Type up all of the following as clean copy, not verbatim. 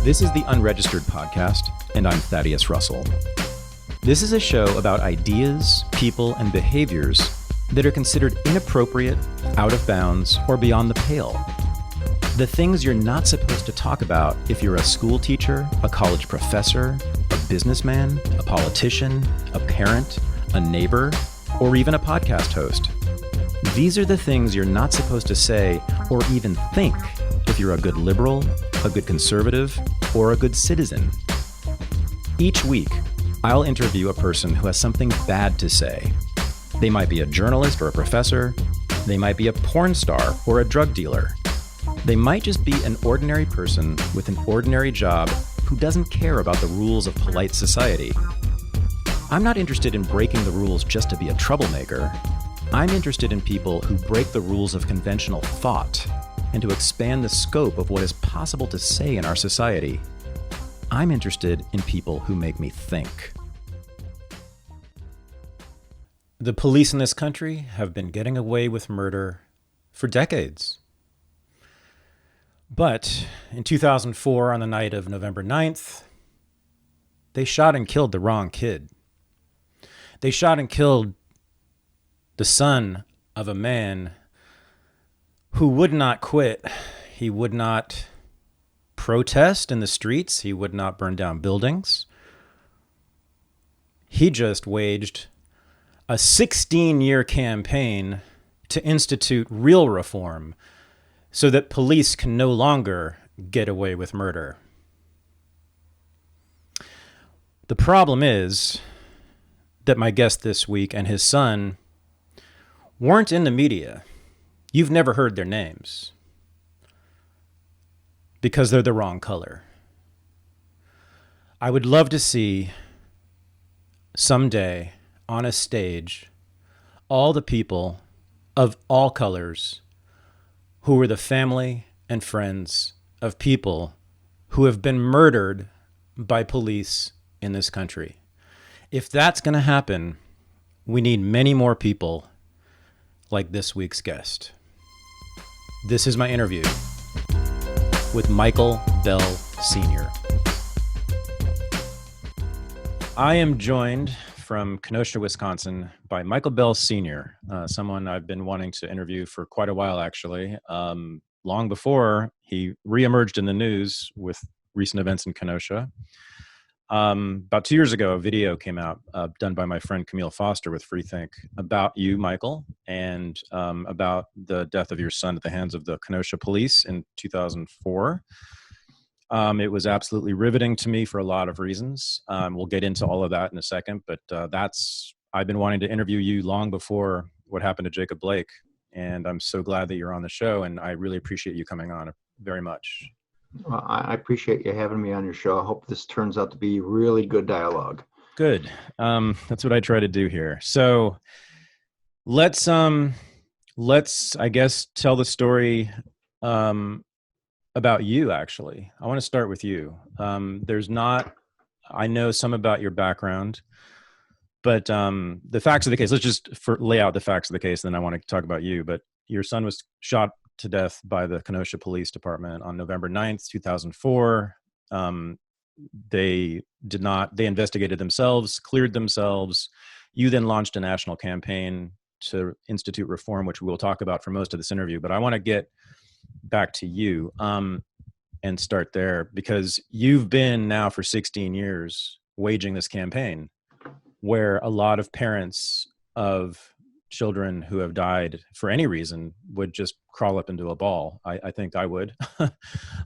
This is the Unregistered podcast, and I'm Thaddeus Russell. This is a show about ideas, people, and behaviors that are considered inappropriate, out of bounds, or beyond the pale. The things you're not supposed to talk about if you're a school teacher, a college professor, a businessman, a politician, a parent, a neighbor, or even a podcast host. These are the things you're not supposed to say or even think if you're a good liberal, a good conservative, or a good citizen. Each week, I'll interview a person who has something bad to say. They might be a journalist or a professor. They might be a porn star or a drug dealer. They might just be an ordinary person with an ordinary job who doesn't care about the rules of polite society. I'm not interested in breaking the rules just to be a troublemaker. I'm interested in people who break the rules of conventional thought and to expand the scope of what is possible to say in our society. I'm interested in people who make me think. The police in this country have been getting away with murder for decades. But in 2004, on the night of November 9th, they shot and killed the wrong kid. They shot and killed the son of a man who would not quit. He would not protest in the streets. He would not burn down buildings. He just waged a 16-year campaign to institute real reform so that police can no longer get away with murder. The problem is that my guest this week and his son weren't in the media. You've never heard their names because they're the wrong color. I would love to see someday on a stage all the people of all colors who were the family and friends of people who have been murdered by police in this country. If that's going to happen, we need many more people like this week's guest. This is my interview with Michael Bell Sr. I am joined from Kenosha, Wisconsin by Michael Bell Sr., someone I've been wanting to interview for quite a while, actually, long before he reemerged in the news with recent events in Kenosha. About 2 years ago, a video came out done by my friend Camille Foster with Freethink about you, Michael, and about the death of your son at the hands of the Kenosha police in 2004. It was absolutely riveting to me for a lot of reasons. We'll get into all of that in a second, but I've been wanting to interview you long before what happened to Jacob Blake, and I'm so glad that you're on the show, and I really appreciate you coming on very much. Well, I appreciate you having me on your show. I hope this turns out to be really good dialogue. Good. That's what I try to do here. So let's I guess tell the story about you, actually. I want to start with you. I know some about your background, but the facts of the case, let's just lay out the facts of the case, and then I want to talk about you. But your son was shot to death by the Kenosha Police Department on November 9th, 2004. They investigated themselves, cleared themselves. You then launched a national campaign to institute reform, which we will talk about for most of this interview. But I want to get back to you and start there, because you've been now for 16 years waging this campaign where a lot of parents of children who have died for any reason would just crawl up into a ball. I think I would.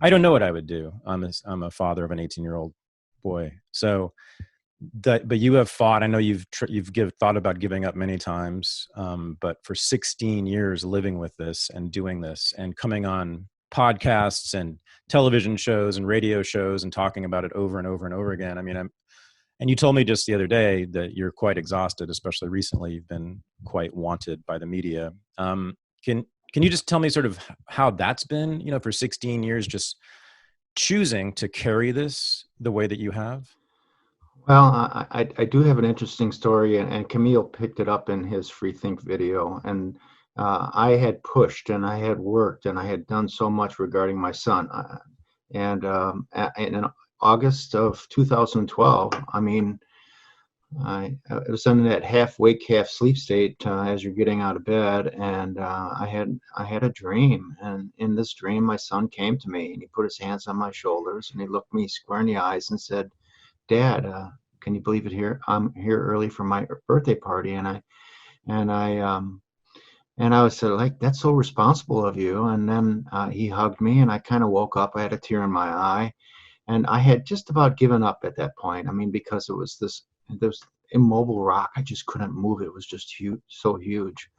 I don't know what I would do. I'm a father of an 18-year-old boy. So, but you have fought. I know you've thought about giving up many times. But for 16 years living with this and doing this and coming on podcasts and television shows and radio shows and talking about it over and over and over again. I mean, and you told me just the other day that you're quite exhausted, especially recently. You've been quite wanted by the media. Can you just tell me sort of how that's been, for 16 years, just choosing to carry this the way that you have? Well, I do have an interesting story, and Camille picked it up in his Freethink video. And I had pushed and I had worked and I had done so much regarding my son. And in August of 2012, I mean, I was in that half wake, half sleep state as you're getting out of bed, and I had a dream, and in this dream, my son came to me, and he put his hands on my shoulders, and he looked me square in the eyes and said, "Dad, can you believe it? Here, I'm here early for my birthday party," and I and I was sort of like, "That's so responsible of you." And then he hugged me, and I kind of woke up. I had a tear in my eye, and I had just about given up at that point. I mean, because it was this immobile rock. I just couldn't move it. It was just huge, so huge.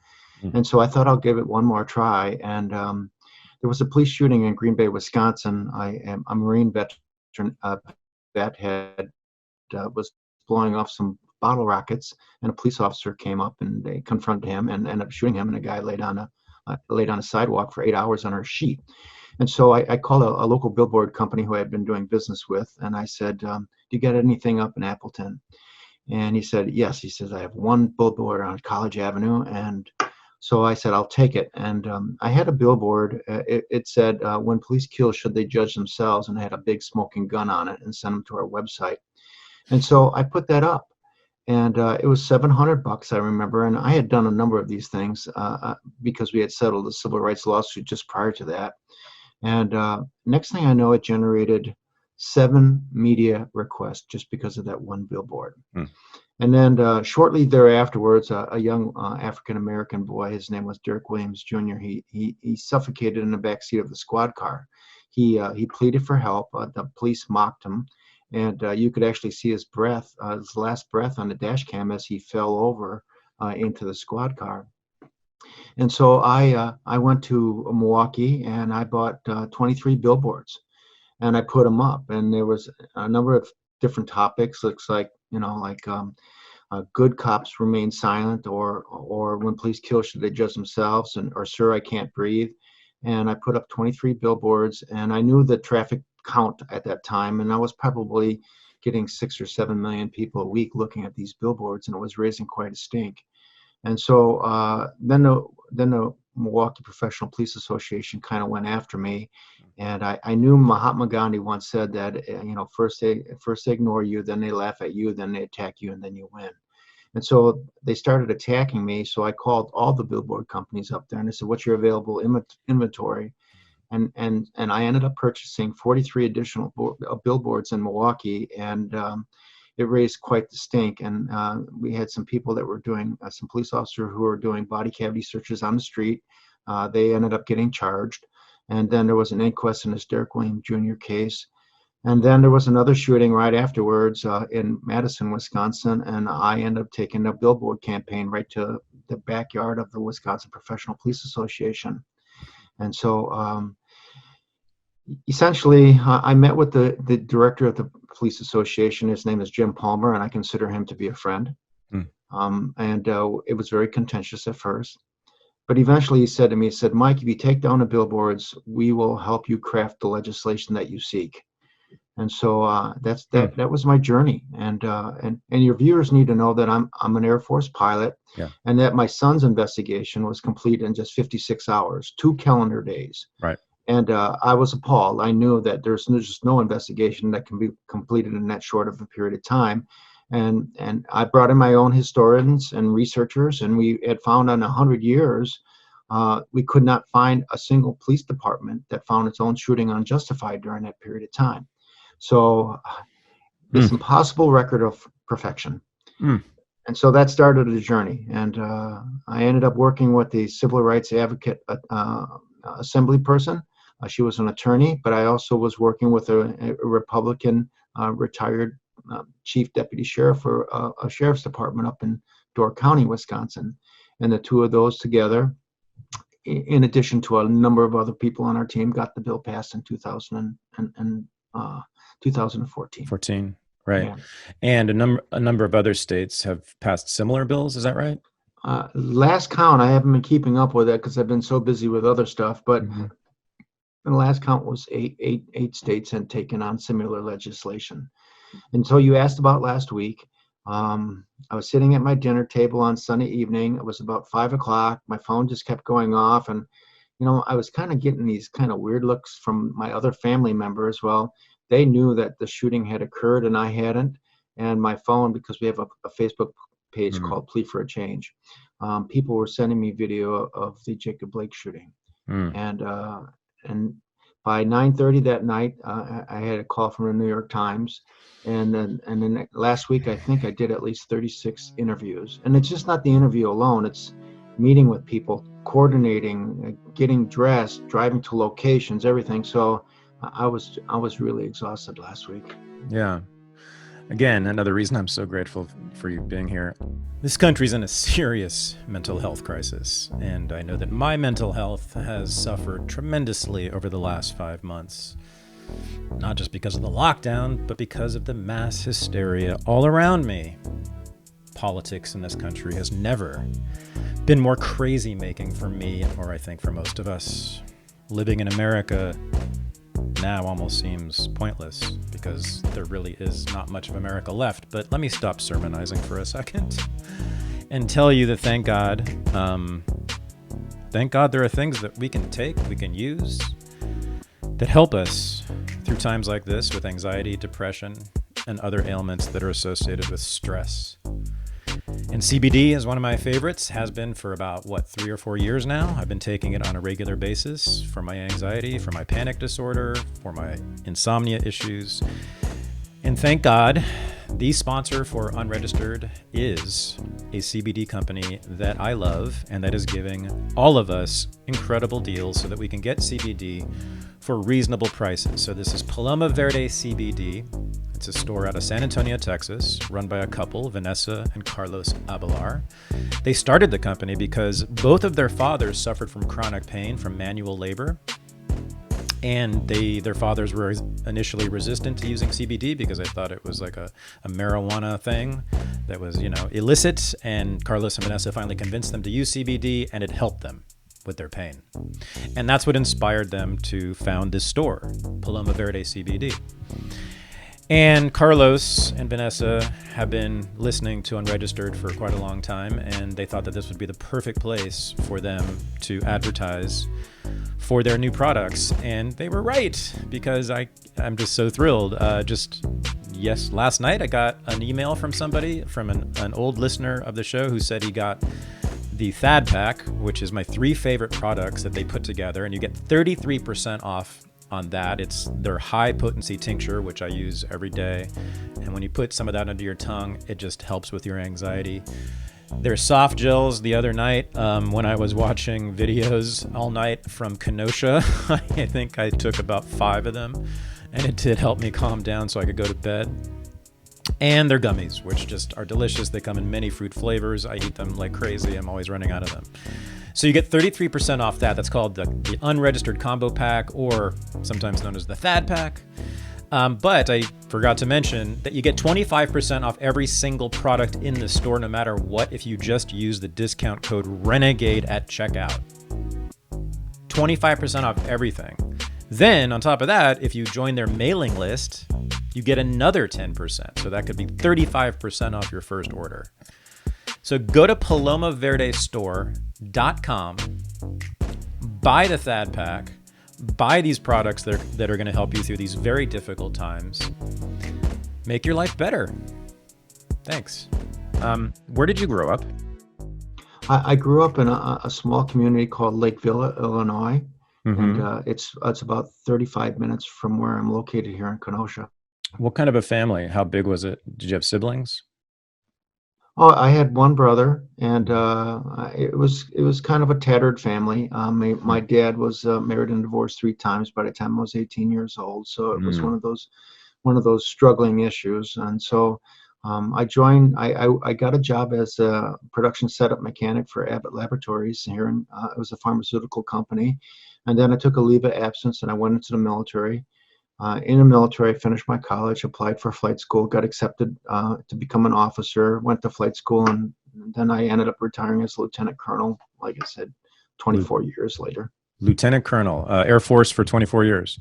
Mm. And so I thought I'll give it one more try. And there was a police shooting in Green Bay, Wisconsin. I am a Marine veteran. Vet had was blowing off some bottle rockets, and a police officer came up and they confronted him and ended up shooting him. And a guy laid on a sidewalk for 8 hours under a sheet. And so I called a local billboard company who I had been doing business with, and I said, "Do you get anything up in Appleton?" And he said, "Yes." He says, "I have one billboard on College Avenue." And so I said, "I'll take it." And I had a billboard. It said, "When police kill, should they judge themselves?" And it had a big smoking gun on it and sent them to our website. And so I put that up. And it was $700, I remember. And I had done a number of these things because we had settled a civil rights lawsuit just prior to that. And next thing I know, it generated 7 media requests just because of that one billboard. Mm. And then shortly thereafterwards, a young African-American boy, his name was Derek Williams Jr., he suffocated in the backseat of the squad car. He pleaded for help. The police mocked him. And you could actually see his breath, his last breath on the dash cam as he fell over into the squad car. And so I went to Milwaukee and I bought 23 billboards and I put them up. And there was a number of different topics. Looks like, good cops remain silent, or when police kill, should they judge themselves, or "Sir, I can't breathe." And I put up 23 billboards, and I knew the traffic count at that time, and I was probably getting 6 or 7 million people a week looking at these billboards, and it was raising quite a stink. And so then the Milwaukee Professional Police Association kind of went after me, and I knew Mahatma Gandhi once said that first they ignore you, then they laugh at you, then they attack you, and then you win. And so they started attacking me. So I called all the billboard companies up there and I said, "What's your available inventory?" And I ended up purchasing 43 additional billboards in Milwaukee, and it raised quite the stink. And we had some people that were doing, some police officers who were doing body cavity searches on the street. They ended up getting charged. And then there was an inquest in this Derek Williams Jr. case. And then there was another shooting right afterwards in Madison, Wisconsin, and I ended up taking a billboard campaign right to the backyard of the Wisconsin Professional Police Association. And so essentially, I met with the director of the police association. His name is Jim Palmer, and I consider him to be a friend. And it was very contentious at first. But eventually he said to me, he said, "Mike, if you take down the billboards, we will help you craft the legislation that you seek." And so that was my journey. And your viewers need to know that I'm an Air Force pilot, Yeah. and that my son's investigation was complete in just 56 hours, 2 calendar days. Right. And I was appalled. I knew that there's just no investigation that can be completed in that short of a period of time. And I brought in my own historians and researchers, and we had found on 100 years, we could not find a single police department that found its own shooting unjustified during that period of time. So this impossible record of perfection. And so that started a journey. And I ended up working with the civil rights advocate assembly person. She was an attorney, but I also was working with a Republican retired chief deputy sheriff for a sheriff's department up in Door County, Wisconsin. And the two of those together, in addition to a number of other people on our team, got the bill passed in 2014. 14, right. Yeah. And a number of other states have passed similar bills. Is that right? Last count, I haven't been keeping up with it because I've been so busy with other stuff. But the last count was eight states had taken on similar legislation. And so you asked about last week. I was sitting at my dinner table on Sunday evening. It was about 5 o'clock. My phone just kept going off, and I was kind of getting these kind of weird looks from my other family members. Well, they knew that the shooting had occurred and I hadn't. And my phone, because we have a Facebook page Mm. called Plea for a Change, people were sending me video of the Jacob Blake shooting. Mm. And by 9:30 that night, I had a call from the New York Times, and then last week I think I did at least 36 interviews, and it's just not the interview alone. It's meeting with people, coordinating, getting dressed, driving to locations, everything. So I was really exhausted last week. Yeah. Again, another reason I'm so grateful for you being here. This country's in a serious mental health crisis, and I know that my mental health has suffered tremendously over the last 5 months. Not just because of the lockdown, but because of the mass hysteria all around me. Politics in this country has never been more crazy making for me, or I think for most of us. Living in America now almost seems pointless because there really is not much of America left. But let me stop sermonizing for a second and tell you that thank God there are things that we can take, we can use that help us through times like this with anxiety, depression, and other ailments that are associated with stress. And CBD is one of my favorites, has been for about, 3 or 4 years now. I've been taking it on a regular basis for my anxiety, for my panic disorder, for my insomnia issues. And thank God, the sponsor for Unregistered is a CBD company that I love and that is giving all of us incredible deals so that we can get CBD for reasonable prices. So this is Paloma Verde CBD. It's a store out of San Antonio, Texas, run by a couple, Vanessa and Carlos Abelar. They started the company because both of their fathers suffered from chronic pain from manual labor. And their fathers were initially resistant to using CBD because they thought it was like a marijuana thing that was, illicit. And Carlos and Vanessa finally convinced them to use CBD, and it helped them with their pain. And that's what inspired them to found this store, Paloma Verde CBD. And Carlos and Vanessa have been listening to Unregistered for quite a long time, and they thought that this would be the perfect place for them to advertise for their new products. And they were right, because I'm just so thrilled. Last night I got an email from somebody, from an old listener of the show, who said he got the Thad Pack, which is my 3 favorite products that they put together, and you get 33% off on that. It's their high potency tincture, which I use every day. And when you put some of that under your tongue, it just helps with your anxiety. Their soft gels the other night, when I was watching videos all night from Kenosha, I think I took about 5 of them, and it did help me calm down so I could go to bed. And their gummies, which just are delicious. They come in many fruit flavors. I eat them like crazy. I'm always running out of them. So you get 33% off that. That's called the Unregistered Combo Pack, or sometimes known as the Thad Pack. But I forgot to mention that you get 25% off every single product in the store, no matter what, if you just use the discount code RENEGADE at checkout. 25% off everything. Then, on top of that, if you join their mailing list, you get another 10%. So that could be 35% off your first order. So go to palomaverdestore.com, buy the Thad Pack, buy these products that are going to help you through these very difficult times. Make your life better. Thanks. Where did you grow up? I grew up in a small community called Lakeville, Illinois, Mm-hmm. and it's about 35 minutes from where I'm located here in Kenosha. What kind of a family? How big was it? Did you have siblings? Oh, I had one brother, and it was kind of a tattered family. My dad was married and divorced 3 times by the time I was 18 years old, so it was Mm. one of those struggling issues. And so I joined. I got a job as a production setup mechanic for Abbott Laboratories here, and it was a pharmaceutical company. And then I took a leave of absence, and I went into the military. In the military, I finished my college, applied for flight school, got accepted to become an officer, went to flight school, and then I ended up retiring as lieutenant colonel, like I said, 24 years later. Lieutenant Colonel, Air Force for 24 years.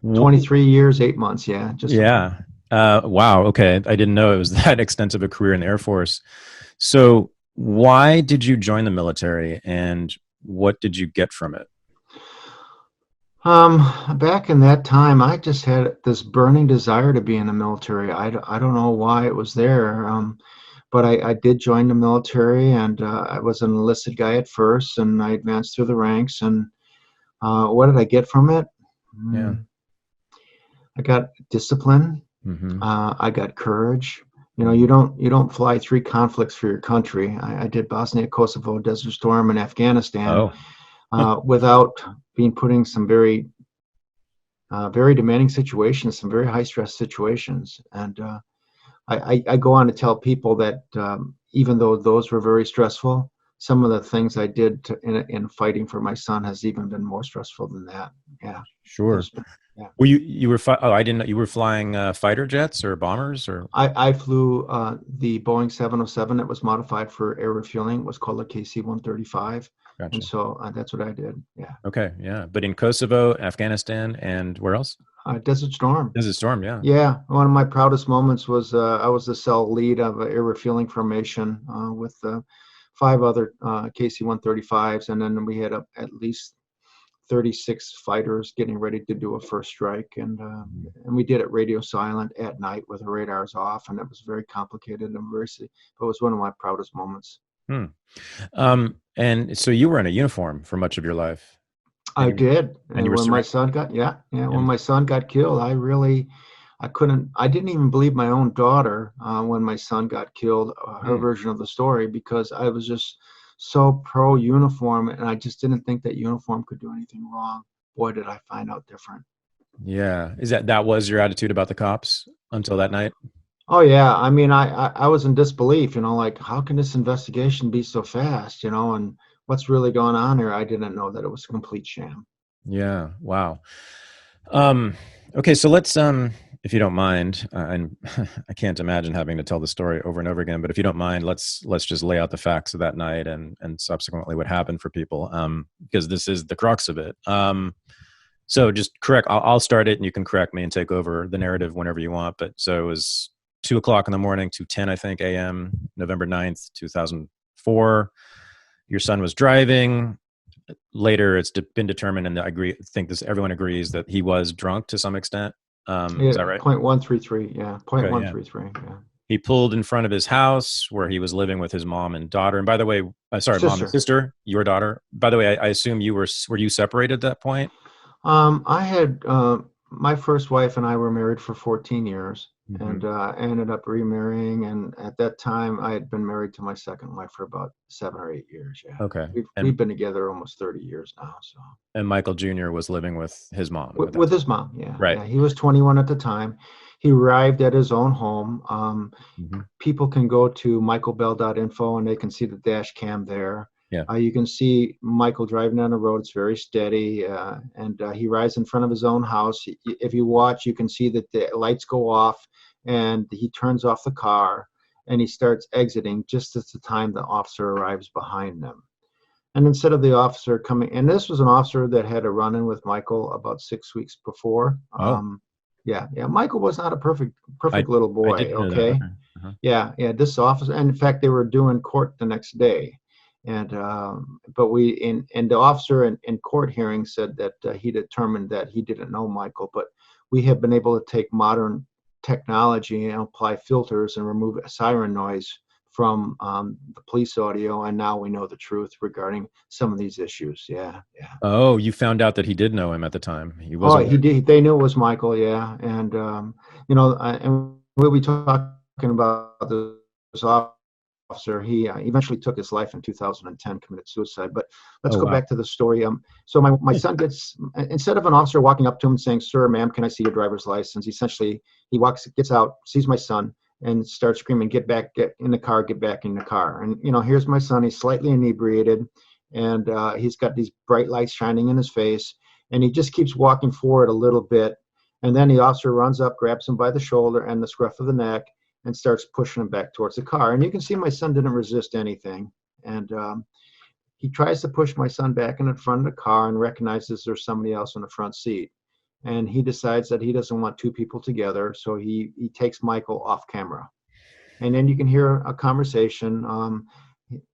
23 years, 8 months, yeah. Yeah. Wow. Okay. I didn't know it was that extensive a career in the Air Force. So why did you join the military, and what did you get from it? Back in that time, I just had this burning desire to be in the military. I don't know why it was there. But I did join the military, and I was an enlisted guy at first, and I advanced through the ranks. And what did I get from it? Yeah. Mm, I got discipline. Mm-hmm. I got courage. You know, Mm-hmm. you don't fly three conflicts for your country. I did Bosnia, Kosovo, Desert Storm, and Afghanistan Oh. Huh. without being put in some very demanding situations, some very high stress situations. And I go on to tell people that even though those were very stressful, some of the things I did in fighting for my son has even been more stressful than that. Yeah, Sure. there's been, yeah. Were you were oh, I didn't know you were flying fighter jets or bombers or I flew the Boeing 707 that was modified for air refueling. It was called a KC-135, and gotcha. so that's what I did. Yeah, Okay, yeah. But in Kosovo, Afghanistan, and where else? Desert Storm. Desert Storm, yeah. Yeah, one of my proudest moments was I was the cell lead of an air refueling formation with five other KC-135s, and then we had at least 36 fighters getting ready to do a first strike, Mhm. and we did it radio silent at night with the radars off, and it was very complicated and but it was one of my proudest moments. Hmm. And so you were in a uniform for much of your life, I did, and you and were when my surrounded. son got when Yeah. my son got killed, I didn't even believe my own daughter when my son got killed, her Hmm. version of the story, because I was just so pro uniform, and I just didn't think that uniform could do anything wrong. Boy, did I find out different. Yeah. Is that was your attitude about the cops until that night? Oh yeah, I mean, I was in disbelief, like how can this investigation be so fast, and what's really going on here? I didn't know that it was a complete sham. Yeah. Wow. Um, okay, so let's if you don't mind, and I can't imagine having to tell the story over and over again, but if you don't mind, let's just lay out the facts of that night and subsequently what happened for people, because this is the crux of it. So just correct. I'll start it, and you can correct me and take over the narrative whenever you want. But so it was 2 o'clock in the morning, 2:10, I think, a.m., November 9th, 2004. Your son was driving. Later, it's been determined, and I think everyone agrees that he was drunk to some extent. Is Yeah, that right? 0.133. Yeah, Okay, yeah. 0.133. Yeah. He pulled in front of his house where he was living with his mom and daughter. And by the way, sorry, mom and Sister. sister, your daughter. By the way, I assume were you separated at that point? I had my first wife and I were married for 14 years, Hmm. and ended up remarrying. And at that time, I had been married to my second wife for about 7 or 8 years. Yeah, Okay, we've been together almost 30 years now. So and Michael Jr. was living with his mom at that with time. his mom, yeah, Right. yeah. He was 21 at the time. He arrived at his own home. Hmm. People can go to michaelbell.info and they can see the dash cam there. Yeah. You can see Michael driving down the road. It's very steady, and he rides in front of his own house. If you watch, you can see that the lights go off, and he turns off the car, and he starts exiting just at the time the officer arrives behind them. And instead of the officer coming, and this was an officer that had a run-in with Michael about 6 weeks before. Oh, Yeah. Michael was not a I perfect little I boy. didn't know that. Okay. Okay. Uh-huh. Yeah. This officer, and in fact, they were due in court the next day, and but the officer in court hearing said that he determined that he didn't know Michael, but we have been able to take modern technology and apply filters and remove siren noise from the police audio, and now we know the truth regarding some of these issues. Yeah. Oh, you found out that he did know him at the time. He was Oh, he aware. did. They knew it was Michael. Yeah, and and we'll be talking about this officer. He eventually took his life in 2010, committed suicide. But let's Oh, go wow. back to the story. So my son gets, instead of an officer walking up to him and saying, "Sir, ma'am, can I see your driver's license?" Essentially, he gets out, sees my son, and starts screaming, "Get back! Get in the car! Get back in the car!" And here's my son. He's slightly inebriated, and he's got these bright lights shining in his face, and he just keeps walking forward a little bit. And then the officer runs up, grabs him by the shoulder and the scruff of the neck, and starts pushing him back towards the car. And you can see my son didn't resist anything. And he tries to push my son back in the front of the car and recognizes there's somebody else in the front seat. And he decides that he doesn't want two people together. So he takes Michael off camera. And then you can hear a conversation.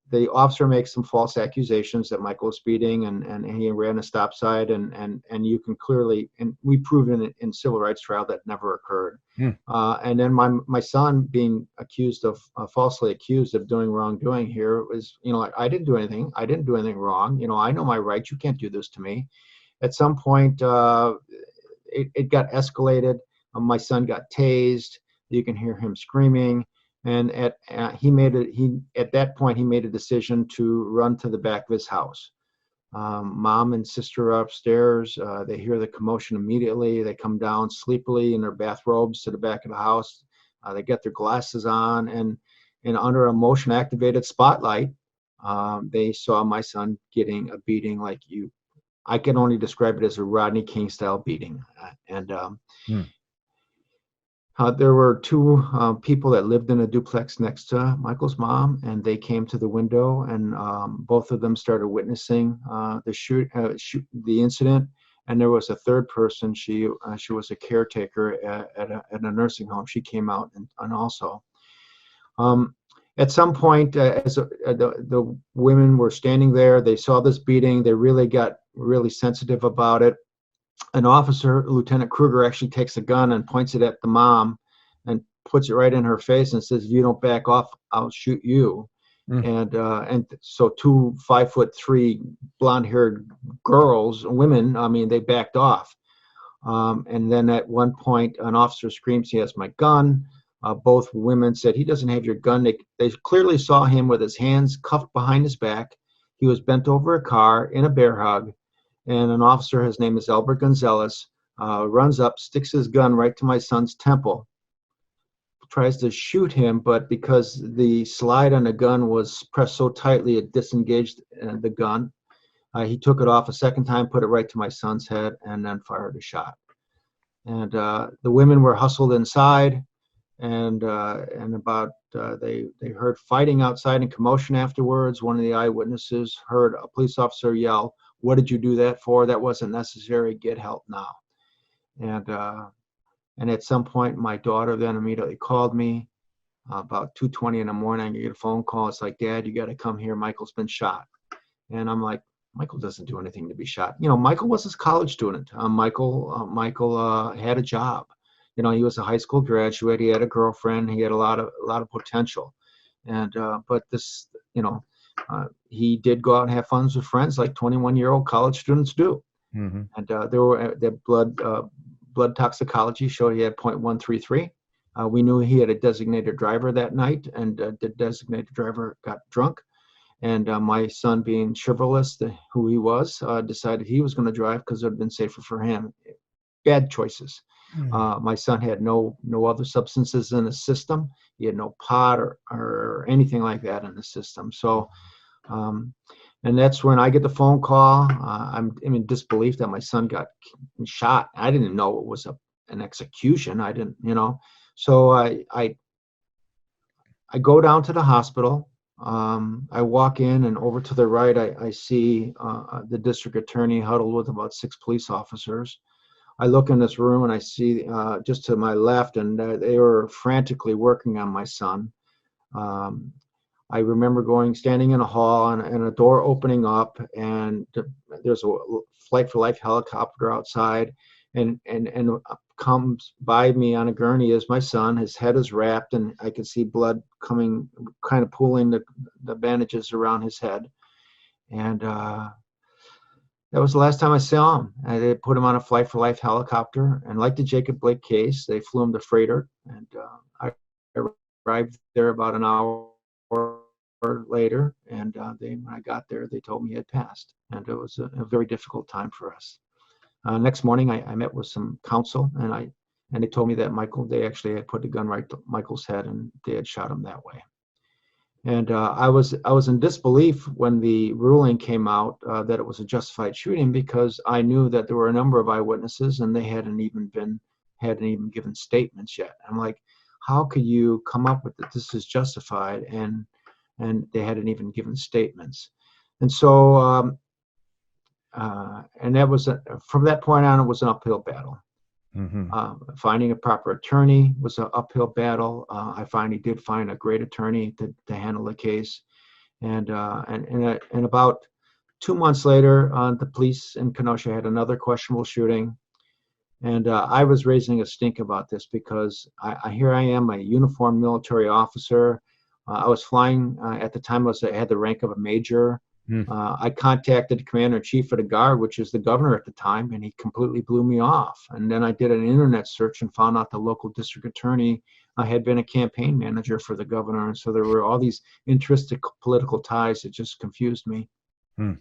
the officer makes some false accusations that Michael was speeding and he ran a stop sign, and you can clearly, and we proved in civil rights trial that never occurred. Hmm. And then my son being accused of falsely accused of doing wrongdoing here was, like, I didn't do anything. I didn't do anything wrong. I know my rights. You can't do this to me. At some point, it got escalated. My son got tased. You can hear him screaming. And at that point he made a decision to run to the back of his house. Mom and sister are upstairs. They hear the commotion immediately. They come down sleepily in their bathrobes to the back of the house. They get their glasses on, and under a motion activated spotlight, they saw my son getting a beating like I can only describe it as a Rodney King style beating. There were two people that lived in a duplex next to Michael's mom, and they came to the window, and both of them started witnessing the incident. And there was a third person. She was a caretaker at a nursing home. She came out and also. At some point, as the women were standing there, they saw this beating. They really got really sensitive about it. An officer, Lieutenant Kruger, actually takes a gun and points it at the mom and puts it right in her face and says, "If you don't back off, I'll shoot you." And so 2 5'3" blonde-haired women, they backed off. And then at one point, an officer screams, "He has my gun." Both women said, "He doesn't have your gun." They clearly saw him with his hands cuffed behind his back. He was bent over a car in a bear hug. And an officer, his name is Albert Gonzalez, runs up, sticks his gun right to my son's temple, tries to shoot him, but because the slide on the gun was pressed so tightly, it disengaged the gun. He took it off a second time, put it right to my son's head, and then fired a shot. And the women were hustled inside, and they heard fighting outside and commotion afterwards. One of the eyewitnesses heard a police officer yell, "What did you do that for? That wasn't necessary. Get help now." And at some point, my daughter then immediately called me about 2:20 in the morning. I get a phone call. It's like, "Dad, you got to come here. Michael's been shot." And I'm like, Michael doesn't do anything to be shot. Michael was a college student. Michael had a job. He was a high school graduate. He had a girlfriend. He had a lot of potential. And but this, he did go out and have fun with friends like 21-year-old college students do. Mm-hmm. And there were the blood toxicology showed he had 0.133. We knew he had a designated driver that night, and the designated driver got drunk. And my son, being chivalrous, who he was, decided he was going to drive because it would have been safer for him. Bad choices. Mm-hmm. My son had no other substances in the system. He had no pot or anything like that in the system. So, and that's when I get the phone call. I'm in disbelief that my son got shot. I didn't know it was an execution. I didn't, So I go down to the hospital. I walk in, and over to the right, I see the district attorney huddled with about 6 police officers. I look in this room, and I see just to my left, and they were frantically working on my son. I remember standing in a hall, and a door opening up, and there's a Flight for Life helicopter outside, and comes by me on a gurney is my son. His head is wrapped, and I can see blood coming, kind of pulling the bandages around his head. And that was the last time I saw him. They put him on a Flight for Life helicopter, and like the Jacob Blake case, they flew him to Freighter, and I arrived there about an hour later, and when I got there, they told me he had passed, and it was a very difficult time for us. Next morning, I met with some counsel, and they told me that they actually had put the gun right to Michael's head, and they had shot him that way. And I was in disbelief when the ruling came out that it was a justified shooting, because I knew that there were a number of eyewitnesses, and they hadn't even given statements yet. I'm like, how could you come up with that this is justified, and they hadn't even given statements? And so and that was from that point on, it was an uphill battle. Mm-hmm. Finding a proper attorney was an uphill battle. I finally did find a great attorney to handle the case, And about 2 months later, the police in Kenosha had another questionable shooting. And I was raising a stink about this because here I am, a uniformed military officer. I was flying at the time. I had the rank of a major. Mm. I contacted the commander-in-chief of the Guard, which is the governor at the time, and he completely blew me off. And then I did an internet search and found out the local district attorney had been a campaign manager for the governor. And so there were all these interesting political ties that just confused me. Mm.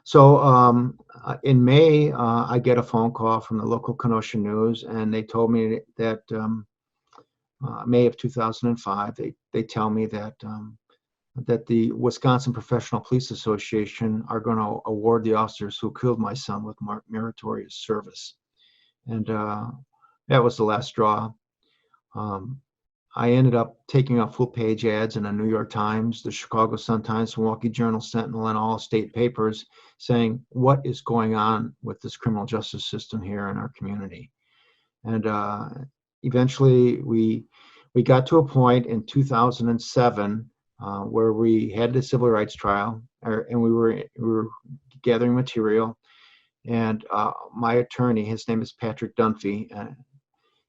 So in May, I get a phone call from the local Kenosha News, and they told me that May of 2005, they tell me that that the Wisconsin Professional Police Association are going to award the officers who killed my son with meritorious service. And that was the last straw. I ended up taking up full-page ads in the New York Times, the Chicago Sun-Times, Milwaukee Journal-Sentinel, and all state papers saying, what is going on with this criminal justice system here in our community? And eventually we got to a point in 2007 where we had the civil rights trial, and we were gathering material. And my attorney, his name is Patrick Dunphy,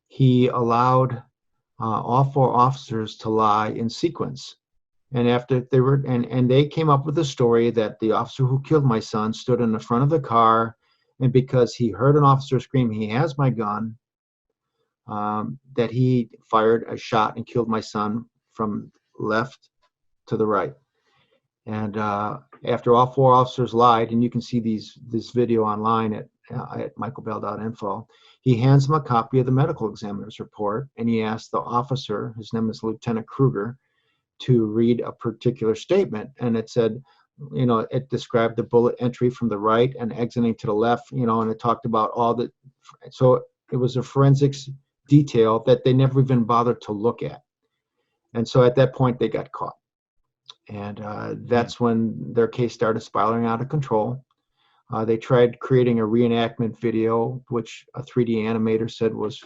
he allowed all four officers to lie in sequence. And after they came up with a story that the officer who killed my son stood in the front of the car, and because he heard an officer scream, "He has my gun," that he fired a shot and killed my son from left to the right. And after all four officers lied, and you can see this video online at michaelbell.info, he hands him a copy of the medical examiner's report, and he asks the officer, his name is Lieutenant Kruger, to read a particular statement. And it said, it described the bullet entry from the right and exiting to the left, and it talked about all the, so it was a forensics detail that they never even bothered to look at. And so at that point, they got caught. And that's when their case started spiraling out of control. They tried creating a reenactment video, which a 3D animator said was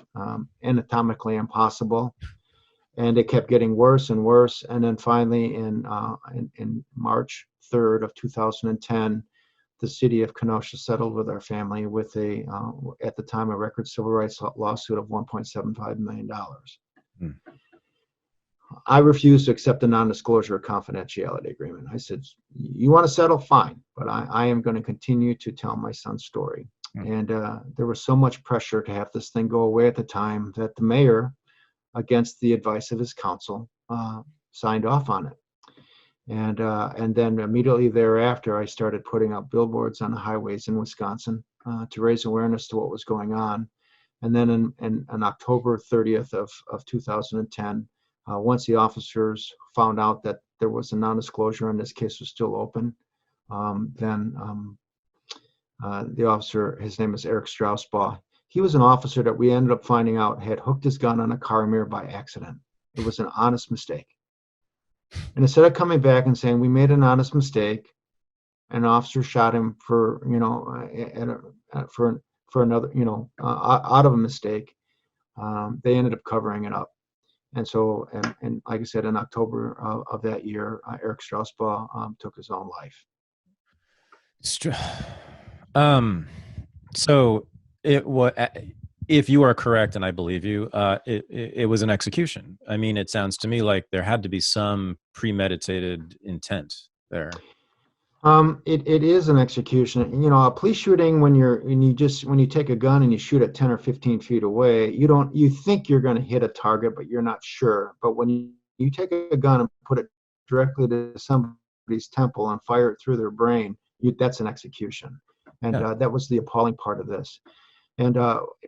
anatomically impossible. And it kept getting worse and worse. And then finally, in March 3rd of 2010, the city of Kenosha settled with our family with at the time, a record civil rights lawsuit of $1.75 million. Hmm. I refused to accept a non-disclosure confidentiality agreement. I said, you want to settle? Fine. But I am going to continue to tell my son's story. And there was so much pressure to have this thing go away at the time that the mayor, against the advice of his counsel, signed off on it. And then immediately thereafter, I started putting up billboards on the highways in Wisconsin to raise awareness to what was going on. And then on October 30th of 2010, once the officers found out that there was a non-disclosure and this case was still open, then the officer, his name is Eric Strausbaugh, he was an officer that we ended up finding out had hooked his gun on a car mirror by accident. It was an honest mistake. And instead of coming back and saying, we made an honest mistake, an officer shot him for, for another, out of a mistake, they ended up covering it up. And so, and like I said, in October of that year, Eric Strausbaugh took his own life. So it was, if you are correct, and I believe you, it was an execution. I mean, it sounds to me like there had to be some premeditated intent there. It is an execution. A police shooting, when you take a gun and you shoot at 10 or 15 feet away, you think you're going to hit a target, but you're not sure. But when you take a gun and put it directly to somebody's temple and fire it through their brain, that's an execution. And that was the appalling part of this. And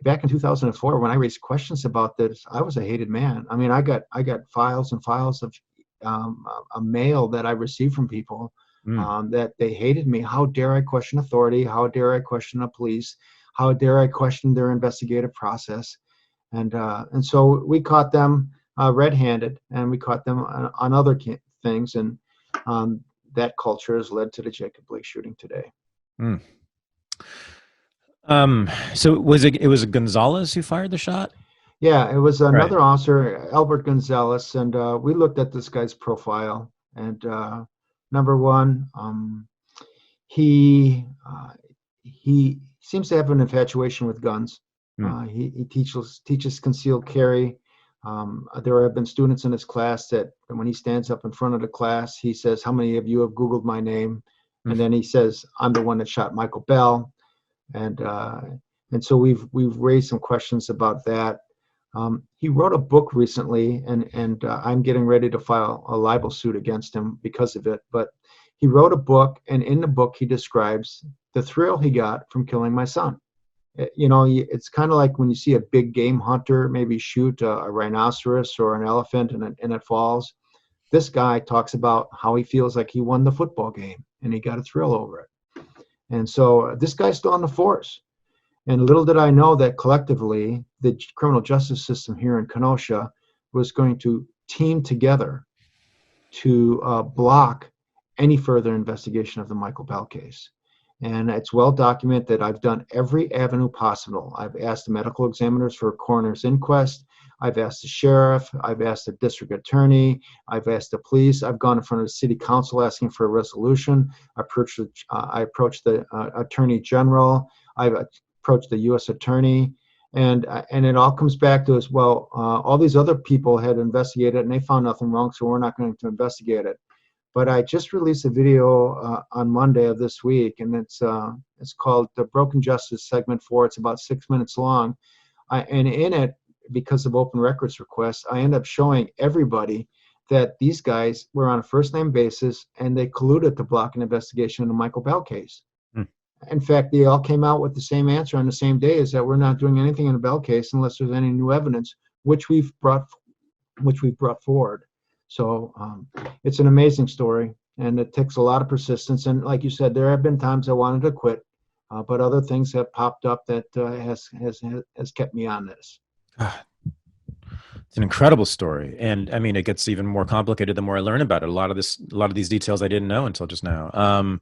back in 2004, when I raised questions about this, I was a hated man. I mean, I got files and files of a mail that I received from people that they hated me. How dare I question authority? How dare I question the police? How dare I question their investigative process? And so we caught them red-handed, and we caught them on other things. And that culture has led to the Jacob Blake shooting today. Mm. So it was Gonzalez who fired the shot? Yeah, it was another officer, Albert Gonzalez, and we looked at this guy's profile, and Number one, he he seems to have an infatuation with guns. Hmm. He teaches concealed carry. There have been students in his class that when he stands up in front of the class, he says, "How many of you have Googled my name?" Hmm. And then he says, "I'm the one that shot Michael Bell." And and so we've raised some questions about that. He wrote a book recently, and I'm getting ready to file a libel suit against him because of it. But he wrote a book, and in the book he describes the thrill he got from killing my son. You know, it's kind of like when you see a big game hunter maybe shoot a rhinoceros or an elephant, and it falls. This guy talks about how he feels like he won the football game, and he got a thrill over it. And so this guy's still on the force. And little did I know that collectively, the criminal justice system here in Kenosha was going to team together to block any further investigation of the Michael Bell case. And it's well documented that I've done every avenue possible. I've asked the medical examiners for a coroner's inquest. I've asked the sheriff. I've asked the district attorney. I've asked the police. I've gone in front of the city council asking for a resolution. I approached the attorney general. I've approached the U.S. attorney. And it all comes back to as well. All these other people had investigated and they found nothing wrong, so we're not going to investigate it. But I just released a video on Monday of this week, and it's called the Broken Justice Segment 4. It's about 6 minutes long, and in it, because of open records requests, I end up showing everybody that these guys were on a first name basis and they colluded to block an investigation in the Michael Bell case. Hmm. In fact, they all came out with the same answer on the same day: is that we're not doing anything in the Bell case unless there's any new evidence, which we've brought forward. So it's an amazing story, and it takes a lot of persistence. And like you said, there have been times I wanted to quit, but other things have popped up that has kept me on this. God, it's an incredible story, and I mean, it gets even more complicated the more I learn about it. A lot of these details I didn't know until just now.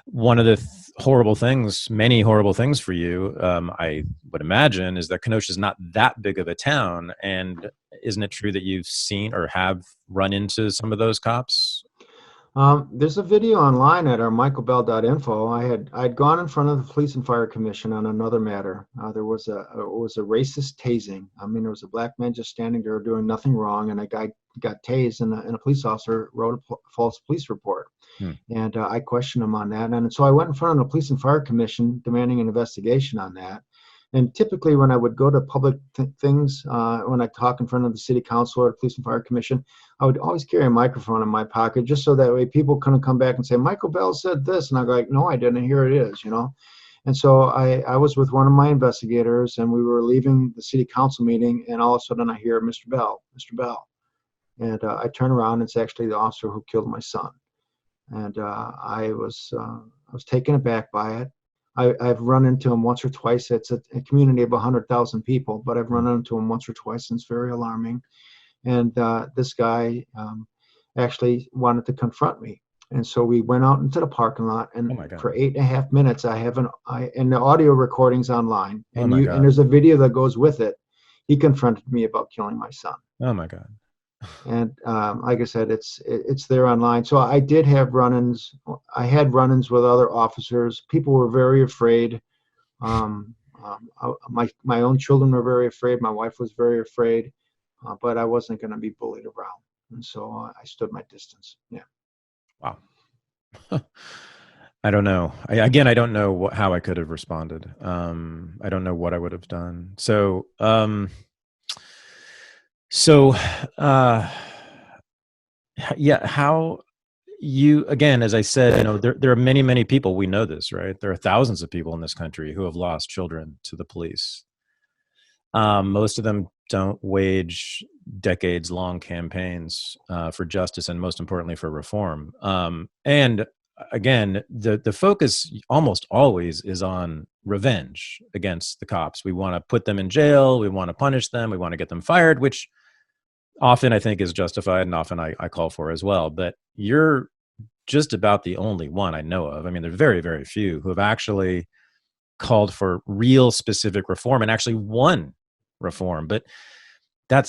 One of the horrible things, many horrible things for you, I would imagine, is that Kenosha is not that big of a town. And isn't it true that you've seen or have run into some of those cops? There's a video online at our michaelbell.info. I'd gone in front of the Police and Fire Commission on another matter. There was a racist tasing. I mean, there was a black man just standing there doing nothing wrong, and a guy got tased, and a police officer wrote a false police report. Hmm. And I questioned him on that. And so I went in front of the Police and Fire Commission demanding an investigation on that. And typically when I would go to public things, when I talk in front of the city council or the Police and Fire Commission, I would always carry a microphone in my pocket just so that way people couldn't come back and say, Michael Bell said this. And I go like, no, I didn't. Here it is, you know. And so I was with one of my investigators, and we were leaving the city council meeting, and all of a sudden I hear, Mr. Bell, Mr. Bell. And I turn around, and it's actually the officer who killed my son. And I was taken aback by it. I've run into him once or twice. It's a community of 100,000 people, but I've run into him once or twice, and it's very alarming. And this guy actually wanted to confront me. And so we went out into the parking lot, and for 8.5 minutes, and the audio recording's online, and and there's a video that goes with it. He confronted me about killing my son. Oh my God. And like I said, it's there online. So I did have run-ins. I had run-ins with other officers. People were very afraid. My own children were very afraid. My wife was very afraid, but I wasn't going to be bullied around. And so I stood my distance. Yeah. Wow. I don't know. I don't know how I could have responded. I don't know what I would have done. So, yeah, how you, again, as I said, you know, there are many, many people, we know this, right? There are thousands of people in this country who have lost children to the police. Most of them don't wage decades-long campaigns for justice and, most importantly, for reform. And again, the focus almost always is on revenge against the cops. We want to put them in jail. We want to punish them. We want to get them fired, which often I think is justified, and often I call for as well. But you're just about the only one I know of. I mean, there are very, very few who have actually called for real specific reform and actually won reform. But that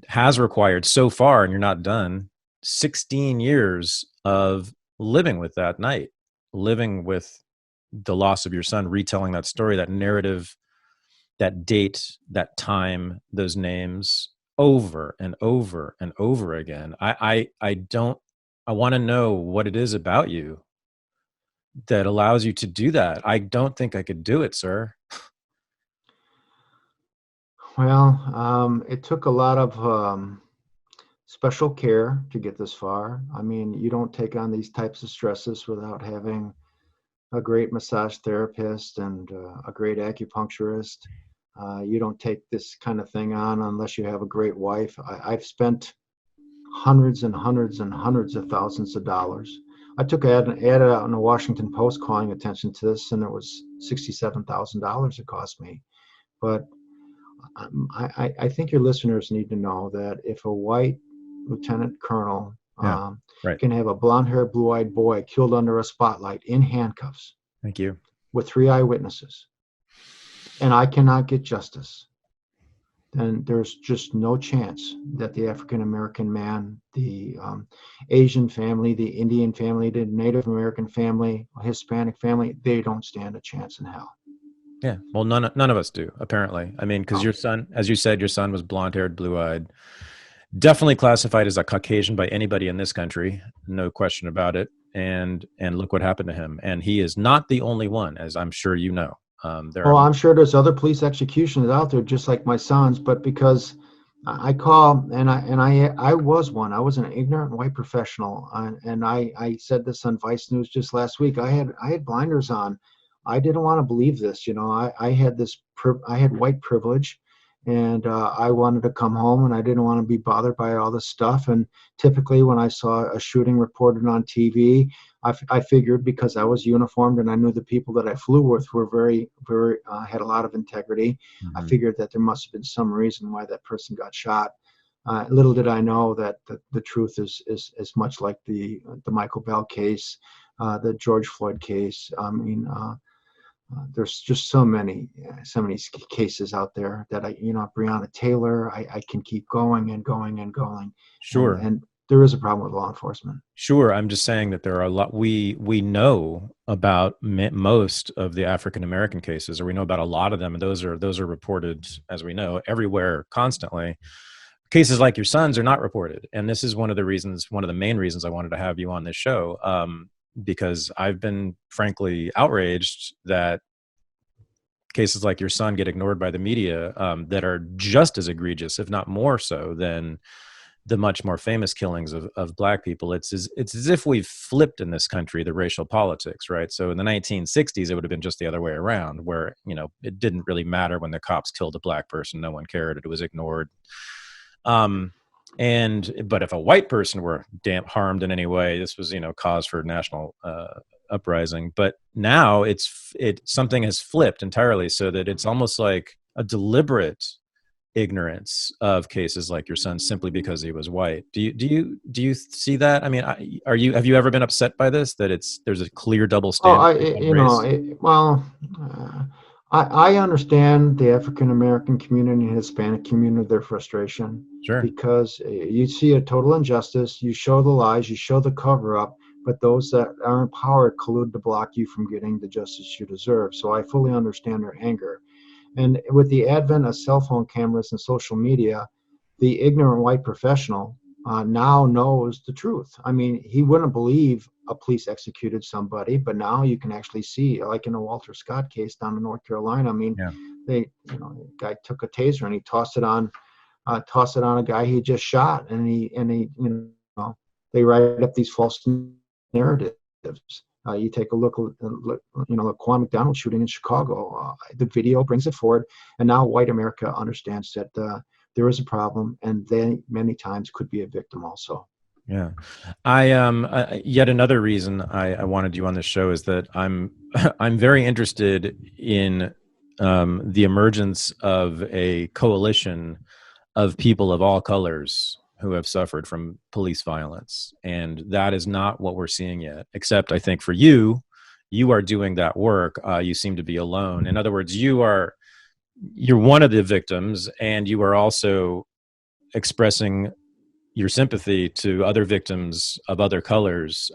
has required so far, and you're not done, 16 years of living with that night, living with the loss of your son, retelling that story, that narrative, that date, that time, those names over and over and over again. I don't, I want to know what it is about you that allows you to do that. I don't think I could do it, sir. Well, it took a lot of special care to get this far. I mean, you don't take on these types of stresses without having a great massage therapist and a great acupuncturist. You don't take this kind of thing on unless you have a great wife. I've spent hundreds and hundreds and hundreds of thousands of dollars. I took an ad out in the Washington Post calling attention to this, and it was $67,000 it cost me. But I think your listeners need to know that if a white lieutenant colonel Yeah. Right. can have a blonde-haired, blue-eyed boy killed under a spotlight in handcuffs Thank you. with 3 eyewitnesses, and I cannot get justice, then there's just no chance that the African American man, the Asian family, the Indian family, the Native American family, Hispanic family, they don't stand a chance in hell. Yeah. Well, none of us do, apparently. I mean, because No. your son, as you said, your son was blonde-haired, blue-eyed, definitely classified as a Caucasian by anybody in this country, no question about it. And look what happened to him. And he is not the only one, as I'm sure you know. There Oh, are. I'm sure there's other police executions out there just like my son's, but because I call and I was one. I was an ignorant white professional, and I said this on Vice News just last week. I had blinders on. I didn't want to believe this. You know, I had I had white privilege, and I wanted to come home, and I didn't want to be bothered by all this stuff. And typically, when I saw a shooting reported on TV, I figured because I was uniformed and I knew the people that I flew with were very had a lot of integrity. I Mhm. figured that there must have been some reason why that person got shot. Little did I know that the truth is much like the Michael Bell case, the George Floyd case. I mean, there's just so many cases out there that Breonna Taylor. I can keep going and going and going, Sure. and there is a problem with law enforcement. Sure. I'm just saying that there are a lot we know about most of the African American cases, or we know about a lot of them, and those are reported, as we know, everywhere constantly. Cases like your son's are not reported, and this is one of the main reasons I wanted to have you on this show, because I've been frankly outraged that cases like your son get ignored by the media, that are just as egregious, if not more so, than the much more famous killings of Black people. It's as if we've flipped in this country the racial politics, right? So in the 1960s, it would have been just the other way around, where it didn't really matter when the cops killed a Black person; no one cared; it was ignored. But if a white person were harmed in any way, this was cause for national uprising. But now something has flipped entirely, so that it's almost like a deliberate ignorance of cases like your son simply because he was white. Do you see that? I mean, have you ever been upset by this, that there's a clear double Oh, standard based on race? I understand the African American community and Hispanic community, their frustration, Sure. because you see a total injustice, you show the lies, you show the cover up, but those that are in power collude to block you from getting the justice you deserve. So I fully understand their anger. And with the advent of cell phone cameras and social media, the ignorant white professional now knows the truth. I mean, he wouldn't believe a police executed somebody, but now you can actually see, like in a Walter Scott case down in North Carolina. I mean, Yeah. the guy took a taser and he tossed it on a guy he just shot, and they write up these false narratives. You take a look, the Quan McDonald shooting in Chicago. The video brings it forward, and now white America understands that there is a problem, and they many times could be a victim also. Yeah. Yet another reason I wanted you on this show is that I'm I'm very interested in the emergence of a coalition of people of all colors who have suffered from police violence. And that is not what we're seeing yet, except I think for you, you are doing that work. You seem to be alone. In other words, you're one of the victims, and you are also expressing your sympathy to other victims of other colors,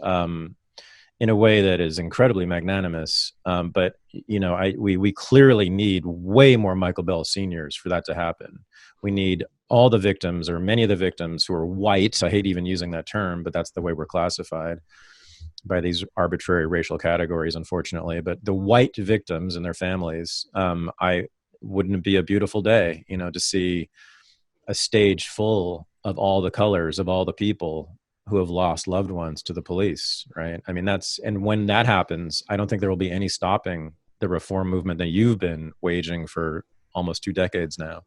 in a way that is incredibly magnanimous. But we clearly need way more Michael Bell seniors for that to happen. We need all the victims, or many of the victims, who are white. I hate even using that term, but that's the way we're classified by these arbitrary racial categories, unfortunately. But the white victims and their families, I wouldn't it be a beautiful day, to see a stage full of all the colors of all the people who have lost loved ones to the police, right? I mean, and when that happens, I don't think there will be any stopping the reform movement that you've been waging for almost 2 decades now.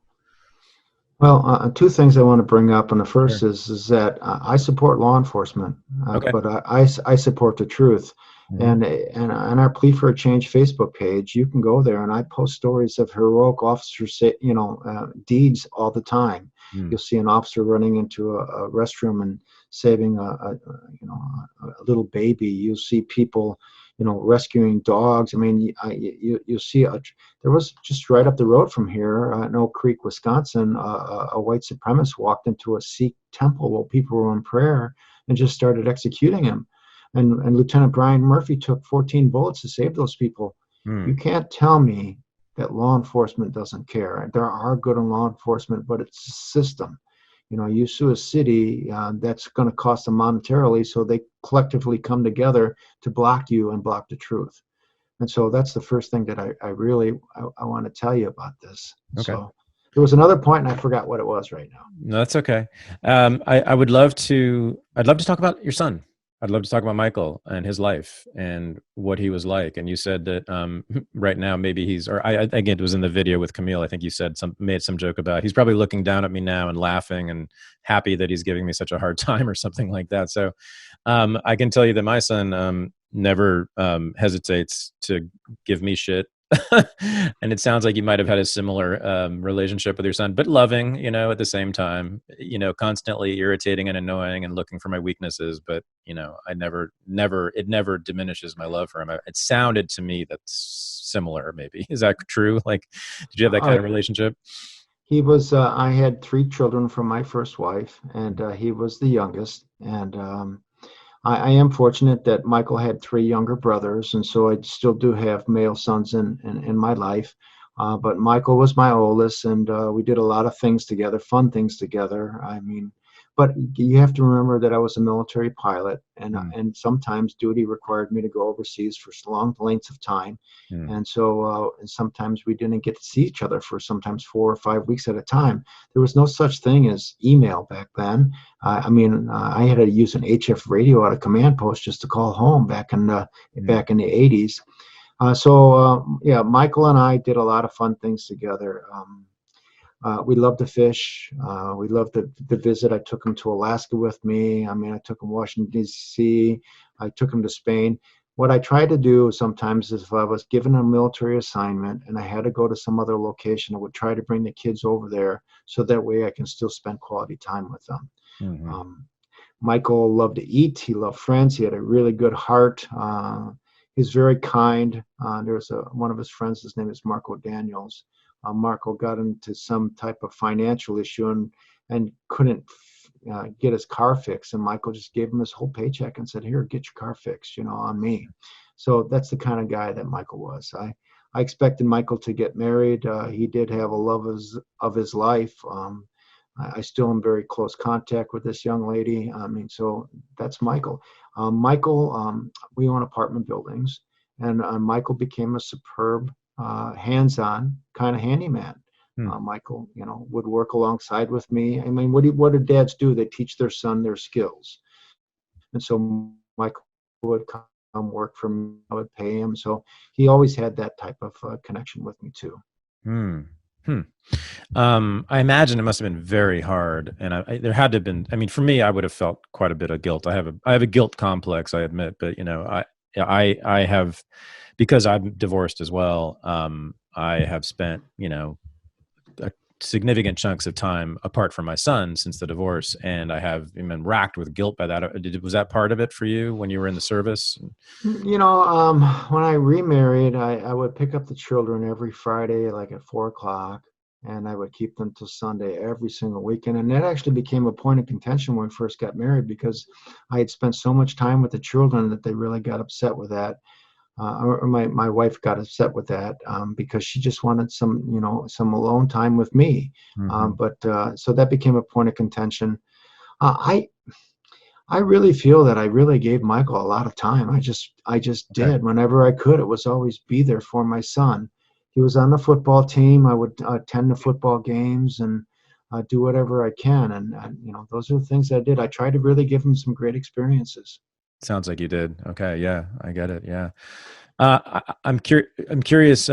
Well, two things I want to bring up, and the first Sure. is that I support law enforcement, Okay. but I support the truth, Mhm. and on our Plea for a Change Facebook page, you can go there, and I post stories of heroic officers, deeds all the time. Mm. You'll see an officer running into a restroom and saving a little baby. You'll see people, rescuing dogs. I mean, you'll see there was just right up the road from here, in Oak Creek, Wisconsin, a white supremacist walked into a Sikh temple while people were in prayer and just started executing him. And Lieutenant Brian Murphy took 14 bullets to save those people. You Mm. can't tell me that law enforcement doesn't care. There are good in law enforcement, but it's a system. You sue a city, that's going to cost them monetarily, so they collectively come together to block you and block the truth. And so that's the first thing that I really want to tell you about this. Okay. So there was another point, and I forgot what it was right now. No, that's okay. I would love to. I'd love to talk about your son. I'd love to talk about Michael and his life and what he was like. And you said that right now maybe again, it was in the video with Camille. I think you made some joke about he's probably looking down at me now and laughing and happy that he's giving me such a hard time or something like that. So I can tell you that my son never hesitates to give me shit. And it sounds like you might have had a similar relationship with your son, but loving, at the same time, constantly irritating and annoying and looking for my weaknesses. But, it never diminishes my love for him. It sounded to me that's similar, maybe. Is that true? Like, did you have that All kind of right. relationship? He was, I had 3 children from my first wife, and he was the youngest. And I am fortunate that Michael had 3 younger brothers, and so I still do have male sons in my life. But Michael was my oldest, and we did a lot of things together, fun things together. I mean, but you have to remember that I was a military pilot, Mm, and sometimes duty required me to go overseas for long lengths of time. mm, And so and sometimes we didn't get to see each other for sometimes 4 or 5 weeks at a time. There was no such thing as email back then. I had to use an HF radio at a command post just to call home mm, back in the 80s. Yeah, Michael and I did a lot of fun things together. We loved to fish. We loved to visit. I took him to Alaska with me. I mean, I took him to Washington, D.C. I took him to Spain. What I tried to do sometimes is if I was given a military assignment and I had to go to some other location, I would try to bring the kids over there so that way I can still spend quality time with them. mhm, Um, Michael loved to eat. He loved friends. He had a really good heart. He's very kind. There's one of his friends. His name is Marco Daniels. Marco got into some type of financial issue and couldn't get his car fixed. And Michael just gave him his whole paycheck and said, "Here, get your car fixed, on me." So that's the kind of guy that Michael was. I expected Michael to get married. He did have a love of his life. I still am very close contact with this young lady. I mean, so that's Michael. Michael, we own apartment buildings, and Michael became a superb, hands-on kind of handyman. mm. Michael, would work alongside with me. I mean, what do dads do? They teach their son their skills, and so Michael would come work for me. I would pay him, so he always had that type of connection with me too. Hmm. Hmm. I imagine it must have been very hard, and there had to have been. I mean, for me, I would have felt quite a bit of guilt. I have a guilt complex, I admit, but I have, because I'm divorced as well. I have spent a significant chunks of time apart from my son since the divorce, and I have been racked with guilt by that. Was that part of it for you when you were in the service? When I remarried, I would pick up the children every Friday, like at 4 o'clock. and I would keep them till Sunday every single weekend. And that actually became a point of contention when we first got married, because I had spent so much time with the children that they really got upset with that. Or my wife got upset with that, because she just wanted some alone time with me. Mm-hmm. But so that became a point of contention. Uh, I I really feel that I really gave Michael a lot of time. I just Okay. did whenever I could. It was always be there for my son. He was on the football team. I would attend the football games and do whatever I can. And those are the things I did. I tried to really give him some great experiences. Sounds like you did. Okay. Yeah, I get it. Yeah. I'm curious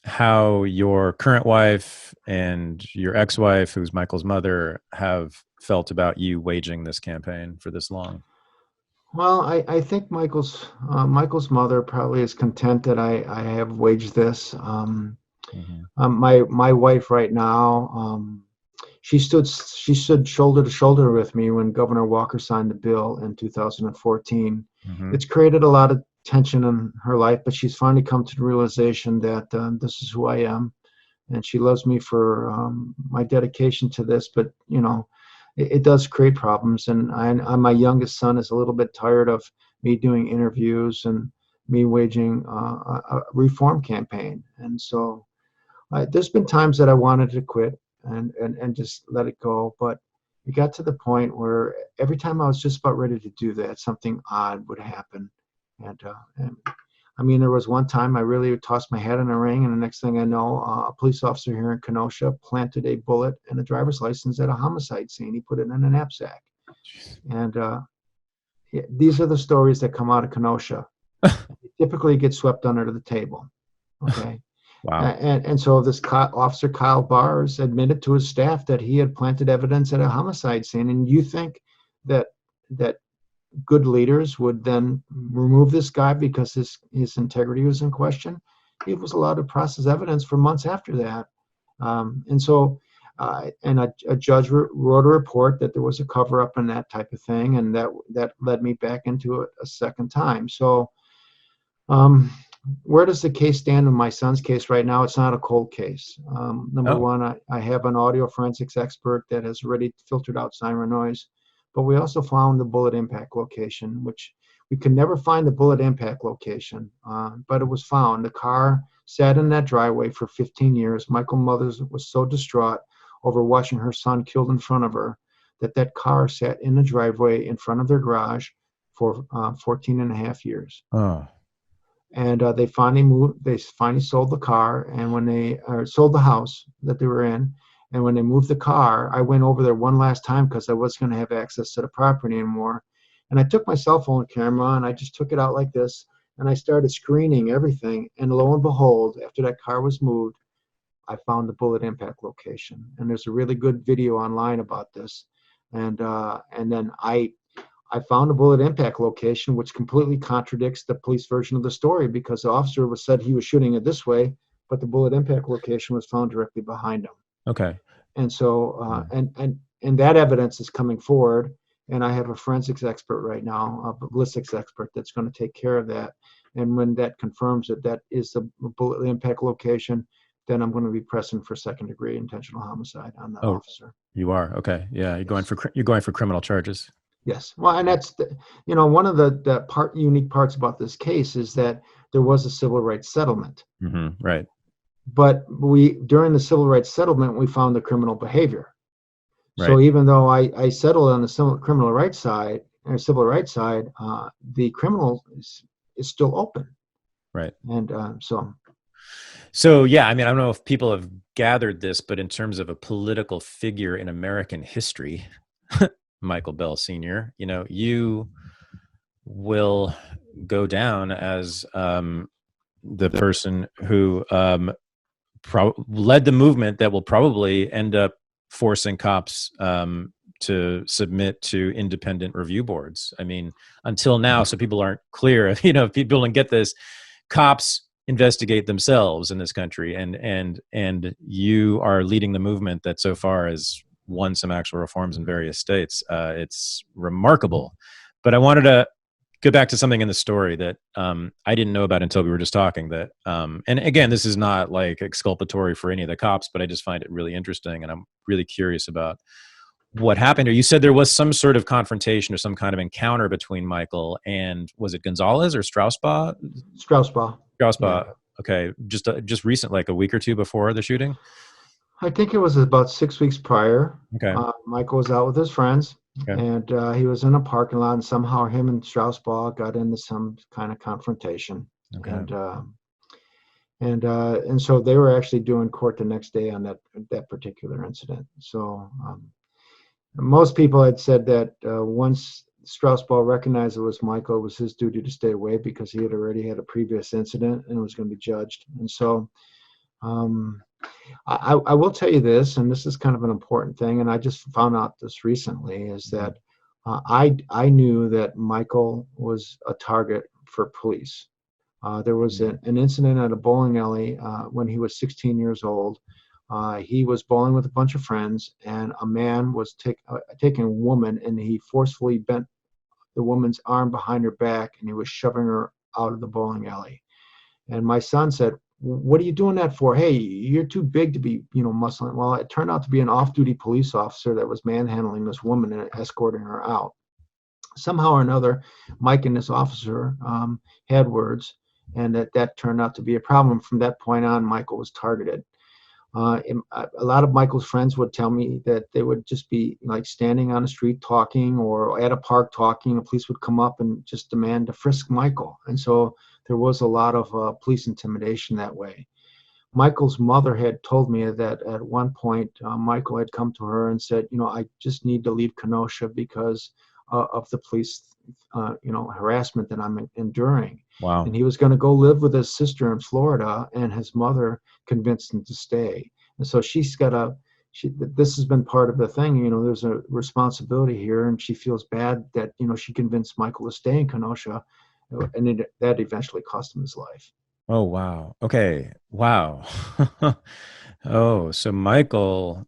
how your current wife and your ex-wife, who's Michael's mother, have felt about you waging this campaign for this long. Well, I think Michael's mother probably is content that I have waged this. Hmm. My wife right now, she stood shoulder to shoulder with me when Governor Walker signed the bill in 2014. Hmm. It's created a lot of tension in her life, but she's finally come to the realization that this is who I am, and she loves me for my dedication to this. But it does create problems, and my youngest son is a little bit tired of me doing interviews and me waging a reform campaign, and so there's been times that I wanted to quit and just let it go, but it got to the point where every time I was just about ready to do that, something odd would happen. And I mean, there was one time I really tossed my head in a ring, and the next thing I know, a police officer here in Kenosha planted a bullet and a driver's license at a homicide scene. He put it in a knapsack. And these are the stories that come out of Kenosha. They typically get swept under the table. Okay. Wow. And so this officer, Kyle Bars, admitted to his staff that he had planted evidence at a homicide scene. And you think that that good leaders would then remove this guy because his integrity was in question? He was allowed to process evidence for months after that. And a judge wrote a report that there was a cover up and that type of thing. And that led me back into it a second time. So, um, where does the case stand in my son's case right now? It's not a cold case. Number Oh, one, I have an audio forensics expert that has already filtered out siren noise, but we also found the bullet impact location, which we could never find the bullet impact location, but it was found. The car sat in that driveway for 15 years. Michael Mothers was so distraught over watching her son killed in front of her that car sat in the driveway in front of their garage for 14 and a half years. oh, And they finally moved. They finally sold the car, and when they sold the house that they were in, and when they moved the car, I went over there one last time because I wasn't going to have access to the property anymore. And I took my cell phone camera and I just took it out like this, and I started screening everything. And lo and behold, after that car was moved, I found the bullet impact location. And there's a really good video online about this. And then I found a bullet impact location, which completely contradicts the police version of the story, because the officer said he was shooting it this way, but the bullet impact location was found directly behind him. okay. And so, Mm. and that evidence is coming forward. And I have a forensics expert right now, a ballistics expert, that's going to take care of that. And when that confirms that that is the bullet impact location, then I'm going to be pressing for second degree intentional homicide on the Oh, officer. you are. Okay. Yeah. Yes. You're going for criminal charges. Yes. Well, and that's one of the unique parts about this case is that there was a civil rights settlement, Hmm. Right. but during the civil rights settlement we found the criminal behavior. Right. So even though I settled on the criminal rights side or civil rights side, the criminal is still open, Right. and so So, yeah, I mean, I don't know if people have gathered this, but in terms of a political figure in American history, Michael Bell Sr., you will go down as the person who led the movement that will probably end up forcing cops to submit to independent review boards. I mean, until now, so people aren't clear, if people don't get this, cops investigate themselves in this country, and you are leading the movement that so far has won some actual reforms in various states. It's remarkable. But I wanted to go back to something in the story that I didn't know about until we were just talking. That, and again, this is not like exculpatory for any of the cops, but I just find it really interesting, and I'm really curious about what happened. Or you said there was some sort of confrontation or some kind of encounter between Michael and, was it Gonzalez or Strausbaugh? Straussbaugh. Yeah. Strausbaugh. Okay, just recent, like a week or two before the shooting. I think it was about 6 weeks prior. Okay. Michael was out with his friends, Okay. and he was in a parking lot, and somehow him and Straussbaugh got into some kind of confrontation. Okay. And so they were actually doing court the next day on that particular incident. So most people had said that once Straussbaugh recognized it was Michael, it was his duty to stay away because he had already had a previous incident and was going to be judged. And so I will tell you this, and this is kind of an important thing, and I just found out this recently, is that I knew that Michael was a target for police. There was an incident at a bowling alley when he was 16 years old. He was bowling with a bunch of friends, and a man was taking a woman, and he forcefully bent the woman's arm behind her back, and he was shoving her out of the bowling alley. And my son said, "What are you doing that for? Hey, you're too big to be, muscling." Well, it turned out to be an off-duty police officer that was manhandling this woman and escorting her out. Somehow or another, Mike and this officer had words, and that turned out to be a problem. From that point on, Michael was targeted. A lot of Michael's friends would tell me that they would just be like standing on the street talking, or at a park talking. The police would come up and just demand to frisk Michael. And so there was a lot of police intimidation that way. Michael's mother had told me that at one point, Michael had come to her and said, "I just need to leave Kenosha because of the police, harassment that I'm enduring." Wow. And he was going to go live with his sister in Florida, and his mother convinced him to stay. And so this has been part of the thing, there's a responsibility here, and she feels bad that, she convinced Michael to stay in Kenosha, and that eventually cost him his life. Oh, wow. Okay. Wow. Oh, so Michael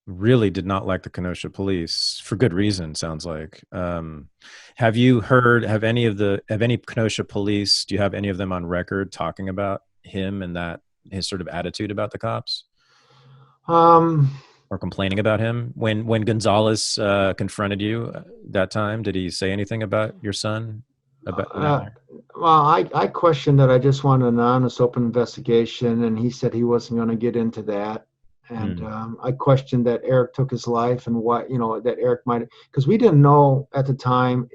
really did not like the Kenosha police for good reason, sounds like. Have you heard, have any Kenosha police, do you have any of them on record talking about him and his sort of attitude about the cops? Or complaining about him? When Gonzalez confronted you that time, did he say anything about your son? Well, I questioned that. I just wanted an honest, open investigation, and he said he wasn't going to get into that. And I questioned that Eric took his life, and what, that Eric might, because we didn't know at the time.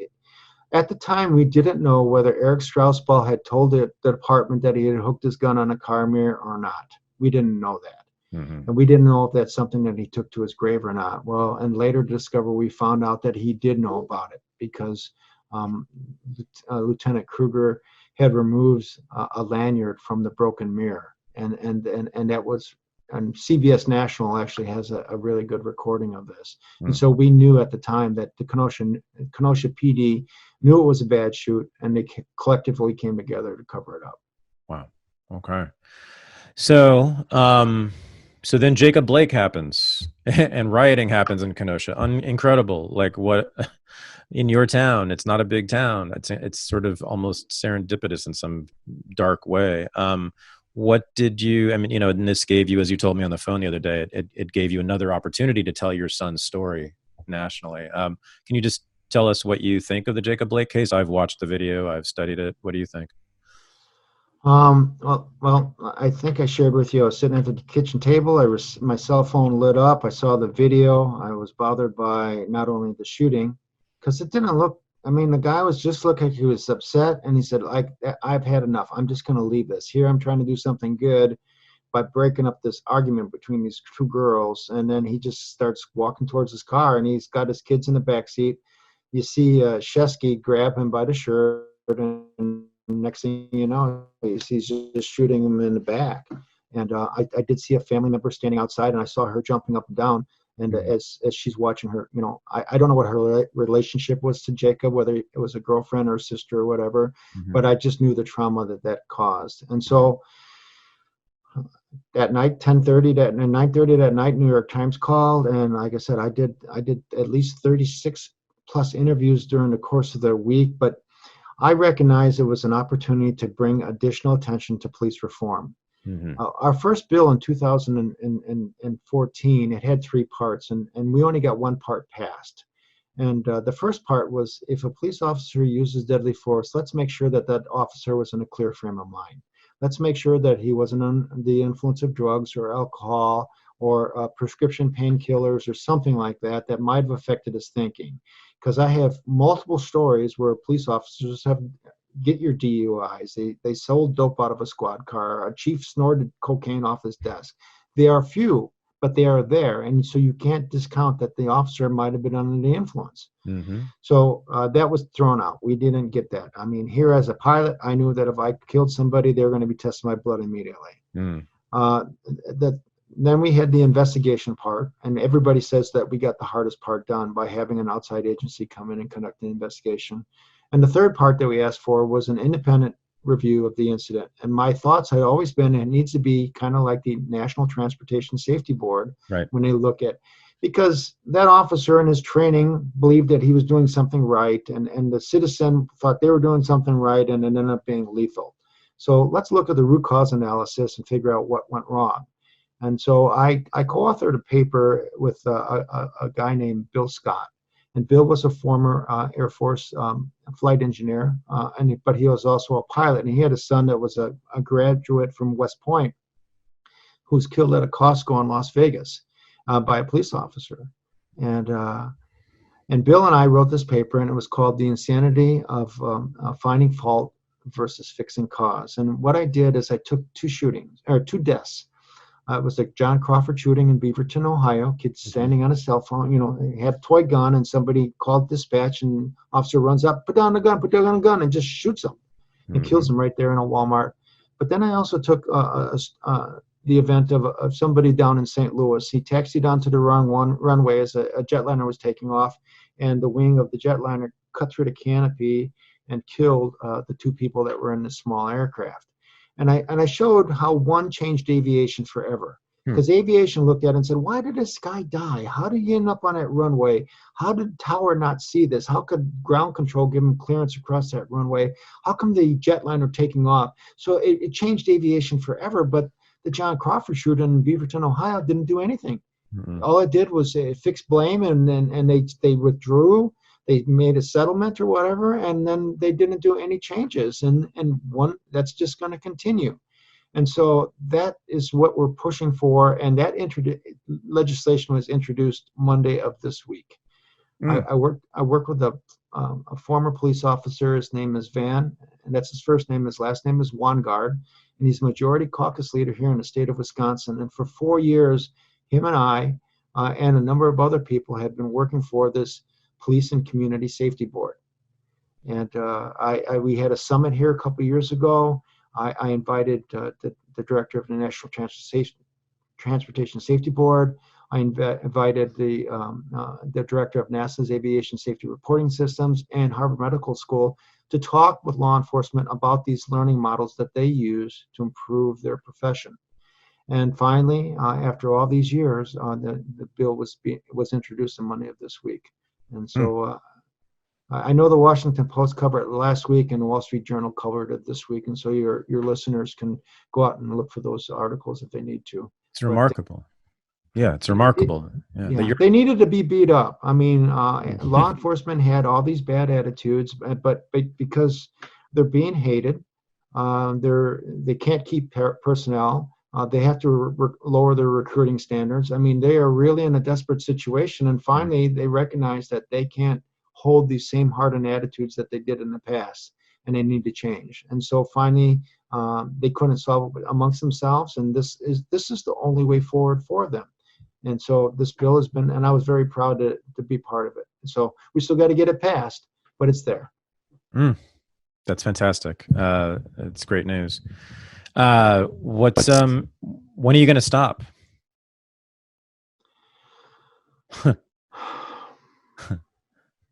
At the time, we didn't know whether Eric Straussbaugh had told the department that he had hooked his gun on a car mirror or not. We didn't know that. And we didn't know if that's something that he took to his grave or not. Well, and later we found out that he did know about it, because Lieutenant Kruger had removed a lanyard from the broken mirror, and that was, and CBS National actually has a really good recording of this. And so we knew at the time that the Kenosha PD knew it was a bad shoot, and they collectively came together to cover it up. Wow. Okay. So, so then Jacob Blake happens, and rioting happens in Kenosha. Incredible. Like, what, in your town? It's not a big town. It's sort of almost serendipitous in some dark way. What did you, and this gave you, as you told me on the phone the other day, it gave you another opportunity to tell your son's story nationally. Can you just tell us what you think of the Jacob Blake case? I've watched the video. I've studied it. What do you think? Well, I think I shared with you, I was sitting at the kitchen table. My cell phone lit up. I saw the video. I was bothered by not only the shooting, because it didn't look, the guy was just looking like he was upset, and he said, like, "I've had enough. I'm just going to leave this. Here I'm trying to do something good by breaking up this argument between these two girls." And then he just starts walking towards his car, and he's got his kids in the back seat. You see Shesky grab him by the shirt, and next thing you know, he's just shooting him in the back. And I did see a family member standing outside, and I saw her jumping up and down. And as she's watching her, I don't know what her relationship was to Jacob, whether it was a girlfriend or a sister or whatever, but I just knew the trauma that caused. And so that night, 9:30 that night, New York Times called, and like I said, I did at least 36 plus interviews during the course of the week. But I recognized it was an opportunity to bring additional attention to police reform. Hmm. Our first bill in 2014, it had three parts, and we only got one part passed. And the first part was, if a police officer uses deadly force, let's make sure that that officer was in a clear frame of mind. Let's make sure that he wasn't under the influence of drugs or alcohol or prescription painkillers or something like that that might have affected his thinking. Because I have multiple stories where police officers have get your DUIs. They sold dope out of a squad car. A chief snorted cocaine off his desk. They are few, but they are there, and so you can't discount that the officer might have been under the influence. Hmm. So that was thrown out. We didn't get that. I mean, here as a pilot, I knew that if I killed somebody, they were going to be testing my blood immediately. Mm. Uh, that Then we had the investigation part, and everybody says that we got the hardest part done by having an outside agency come in and conduct an investigation. And the third part that we asked for was an independent review of the incident. And my thoughts had always been it needs to be kind of like the National Transportation Safety Board Right. when they look at, because that officer in his training believed that he was doing something right, and the citizen thought they were doing something right, and it ended up being lethal. So let's look at the root cause analysis and figure out what went wrong. And so I co-authored a paper with a guy named Bill Scott. And Bill was a former Air Force flight engineer, but he was also a pilot. And he had a son that was a graduate from West Point who was killed at a Costco in Las Vegas by a police officer. And Bill and I wrote this paper, and it was called The Insanity of Finding Fault versus Fixing Cause. And what I did is I took two deaths. It was the John Crawford shooting in Beaverton, Ohio. Kid standing on a cell phone, he had a toy gun, and somebody called dispatch, and officer runs up, put down the gun, and just shoots him and Hmm. kills him right there in a Walmart. But then I also took the event of somebody down in St. Louis. He taxied onto the wrong runway as a jetliner was taking off, and the wing of the jetliner cut through the canopy and killed the two people that were in the small aircraft. And I showed how one changed aviation forever. Hmm. Because aviation looked at it and said, why did this guy die? How did he end up on that runway? How did Tower not see this? How could ground control give him clearance across that runway? How come the jetliner taking off? So it changed aviation forever, but the John Crawford shooting in Beaverton, Ohio didn't do anything. Hmm. All it did was fix blame, and they withdrew. They made a settlement or whatever, and then they didn't do any changes. And one that's just going to continue. And so that is what we're pushing for. And that legislation was introduced Monday of this week. Mm. I work with a former police officer. His name is Van, and that's his first name. His last name is Wangard, and he's majority caucus leader here in the state of Wisconsin. And for 4 years, him and I and a number of other people had been working for this Police and Community Safety Board. And we had a summit here a couple of years ago. I invited the director of the National Transportation Safety Board. I invited the director of NASA's Aviation Safety Reporting Systems and Harvard Medical School to talk with law enforcement about these learning models that they use to improve their profession. And finally, after all these years, the bill was introduced on Monday of this week. And Mm. so I know the Washington Post covered it last week, and the Wall Street Journal covered it this week. And so your listeners can go out and look for those articles if they need to. It's But remarkable. Yeah, it's it, remarkable. Yeah, that yeah, you're. they needed to be beat up. I mean, law enforcement had all these bad attitudes, but because they're being hated, they can't keep personnel. They have to lower their recruiting standards. I mean, they are really in a desperate situation. And finally, they recognize that they can't hold these same hardened attitudes that they did in the past, and they need to change. And so finally, they couldn't solve it amongst themselves, and this is the only way forward for them. And so this bill has been, and I was very proud to be part of it. So we still got to get it passed, but it's there. Mm. That's fantastic. It's great news. When are you going to stop?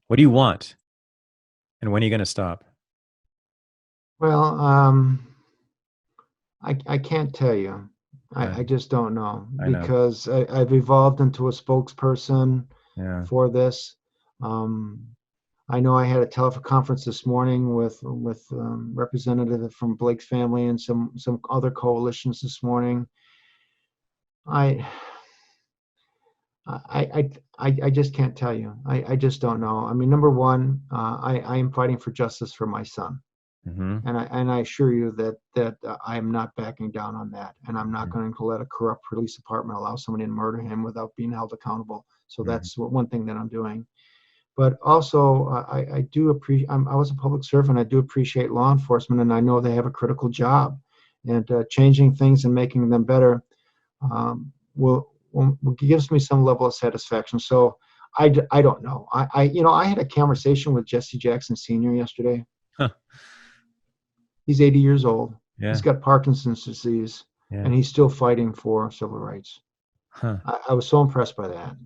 What do you want? And when are you going to stop? Well, I can't tell you. Okay. I just don't know, I know. because I've evolved into a spokesperson Yeah. for this. Um, I know I had a teleconference this morning with representative from Blake's family and some other coalitions this morning. I I just can't tell you. I just don't know. I mean, number one, I am fighting for justice for my son, Mm-hmm. and I assure you that I am not backing down on that, and I'm not going to let a corrupt police department allow somebody to murder him without being held accountable. So Mm-hmm. that's one thing that I'm doing. But also, I do appreciate. I was a public servant. I do appreciate law enforcement, and I know they have a critical job, and changing things and making them better will gives me some level of satisfaction. So I don't know. I had a conversation with Jesse Jackson Sr. yesterday. Huh. He's 80 years old. He's Yeah. got Parkinson's disease, Yeah. and he's still fighting for civil rights. Huh. I was so impressed by that.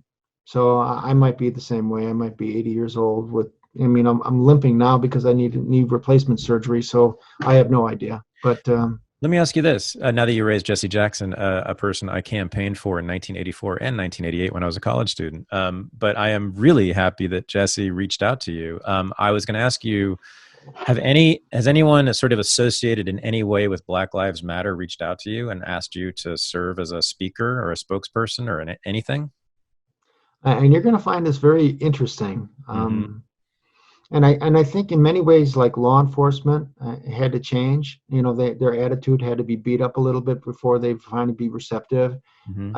So I might be the same way. I might be 80 years old with. I mean, I'm limping now because I need replacement surgery. So I have no idea. But Let me ask you this. Now that you raised Jesse Jackson, a person I campaigned for in 1984 and 1988 when I was a college student, but I am really happy that Jesse reached out to you. I was going to ask you, has anyone sort of associated in any way with Black Lives Matter reached out to you and asked you to serve as a speaker or a spokesperson or anything? and you're going to find this very interesting. Mm-hmm. And I think in many ways, like law enforcement had to change. You know, their attitude had to be beat up a little bit before they finally be receptive. Mm-hmm.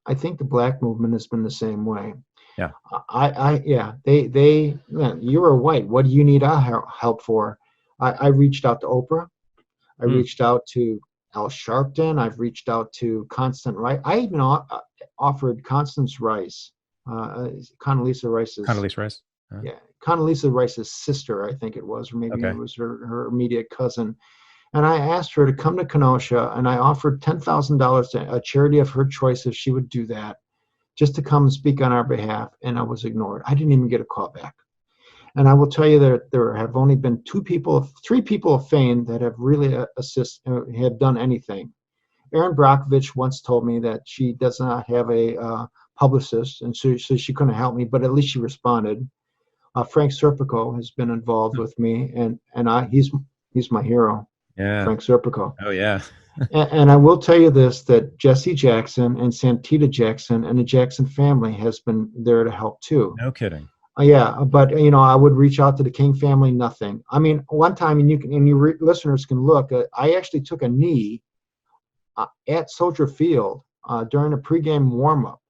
I think the Black movement has been the same way. Yeah. Yeah, you were white. What do you need our help for? I reached out to Oprah. I Mm. reached out to Al Sharpton. I've reached out to Constant Rice. I even offered Constance Rice, Condoleezza Rice's, Condoleezza Rice. yeah, Condoleezza Rice's sister, I think it was, or maybe Okay. it was her immediate cousin. And I asked her to come to Kenosha, and I offered $10,000 to a charity of her choice if she would do that, just to come and speak on our behalf. And I was ignored. I didn't even get a call back. And I will tell you that there have only been three people of fame that have really have done anything. Erin Brockovich once told me that she does not have a publicist, and so she couldn't help me, but at least she responded. Frank Serpico has been involved with me, and he's my hero, Yeah. Frank Serpico. Oh, yeah. And I will tell you this, that Jesse Jackson and Santita Jackson and the Jackson family has been there to help too. No kidding. Yeah, but I would reach out to the King family, nothing. I mean, one time, and your listeners can look, I actually took a knee at Soldier Field during a pregame warm-up.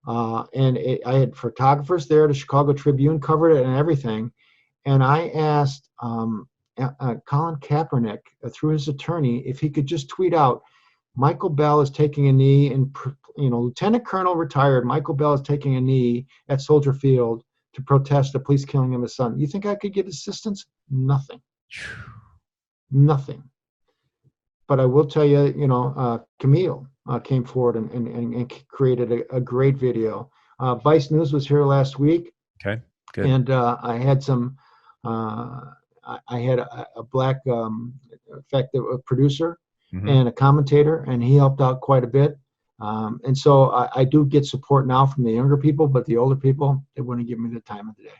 I had photographers there. The Chicago Tribune covered it and everything. And I asked Colin Kaepernick through his attorney if he could just tweet out, Michael Bell is taking a knee, and Lieutenant Colonel retired Michael Bell is taking a knee at Soldier Field to protest the police killing of his son. You think I could get assistance? Nothing. Nothing. But I will tell you, Camille came forward and created a great video. Vice News was here last week. Okay, good. And I had some, I had a black, in fact, a producer and a commentator, and he helped out quite a bit. And so I do get support now from the younger people, but the older people, they wouldn't give me the time of the day.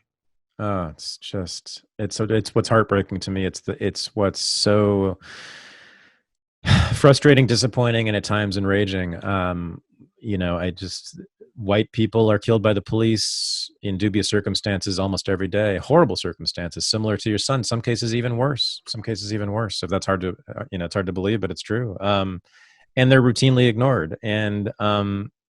Oh, it's what's heartbreaking to me. It's what's so frustrating, disappointing, and at times enraging. White people are killed by the police in dubious circumstances almost every day. Horrible circumstances, similar to your son. Some cases even worse. So that's hard to, it's hard to believe, but it's true. And they're routinely ignored. And,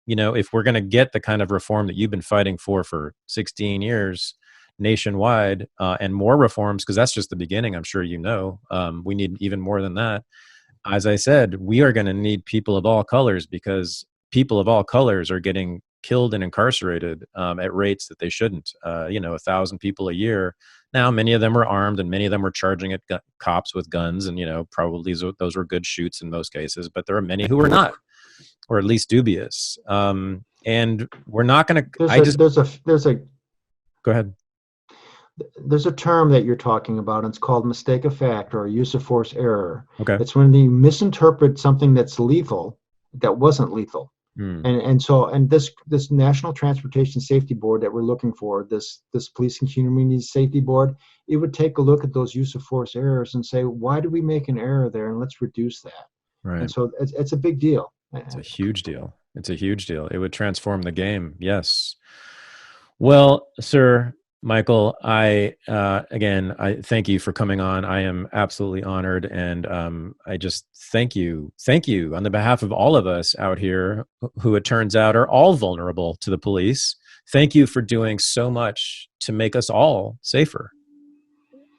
if we're going to get the kind of reform that you've been fighting for 16 years nationwide, and more reforms, because that's just the beginning, I'm sure we need even more than that. As I said, we are going to need people of all colors, because people of all colors are getting killed and incarcerated at rates that they shouldn't. 1,000 people a year. Now, many of them were armed, and many of them were charging at cops with guns, and probably those were good shoots in most cases. But there are many who are not, or at least dubious. And we're not going to. Go ahead. There's a term that you're talking about, and it's called mistake of fact or use of force error. Okay. It's when you misinterpret something that's lethal that wasn't lethal. Hmm. And this National Transportation Safety Board that we're looking for, this Police and Community Safety Board, it would take a look at those use of force errors and say, why do we make an error there, and let's reduce that. And Right. so it's a big deal. It's a huge deal. It's a huge deal. It would transform the game. Yes. Well, Sir Michael, I thank you for coming on. I am absolutely honored, and I just thank you on the behalf of all of us out here, who it turns out are all vulnerable to the police. Thank you for doing so much to make us all safer.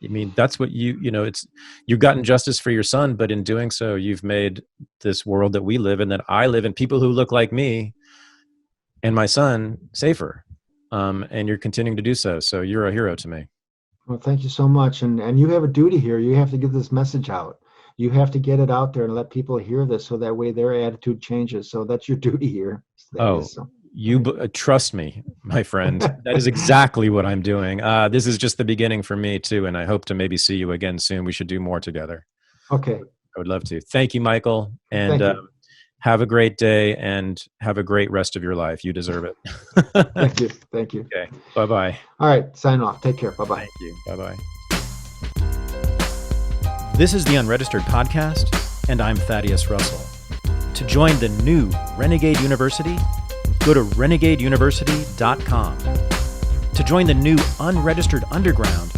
I mean, that's what you've gotten justice for your son, but in doing so, you've made this world that we live in, that I live in, people who look like me and my son, safer. And you're continuing to do so. So you're a hero to me. Well, thank you so much. And you have a duty here. You have to get this message out. You have to get it out there and let people hear this, so that way their attitude changes. So that's your duty here. Trust me, my friend. That is exactly what I'm doing. This is just the beginning for me too, and I hope to maybe see you again soon. We should do more together. Okay. I would love to. Thank you, Michael. And Thank you. have a great day, and have a great rest of your life. You deserve it. Thank you. Thank you. Okay. Bye-bye. All right. Sign off. Take care. Bye-bye. Thank you. Bye-bye. This is the Unregistered podcast, and I'm Thaddeus Russell. To join the new Renegade University, go to renegadeuniversity.com. To join the new Unregistered Underground,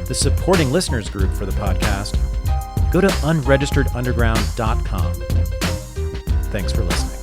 the supporting listeners group for the podcast, go to unregisteredunderground.com. Thanks for listening.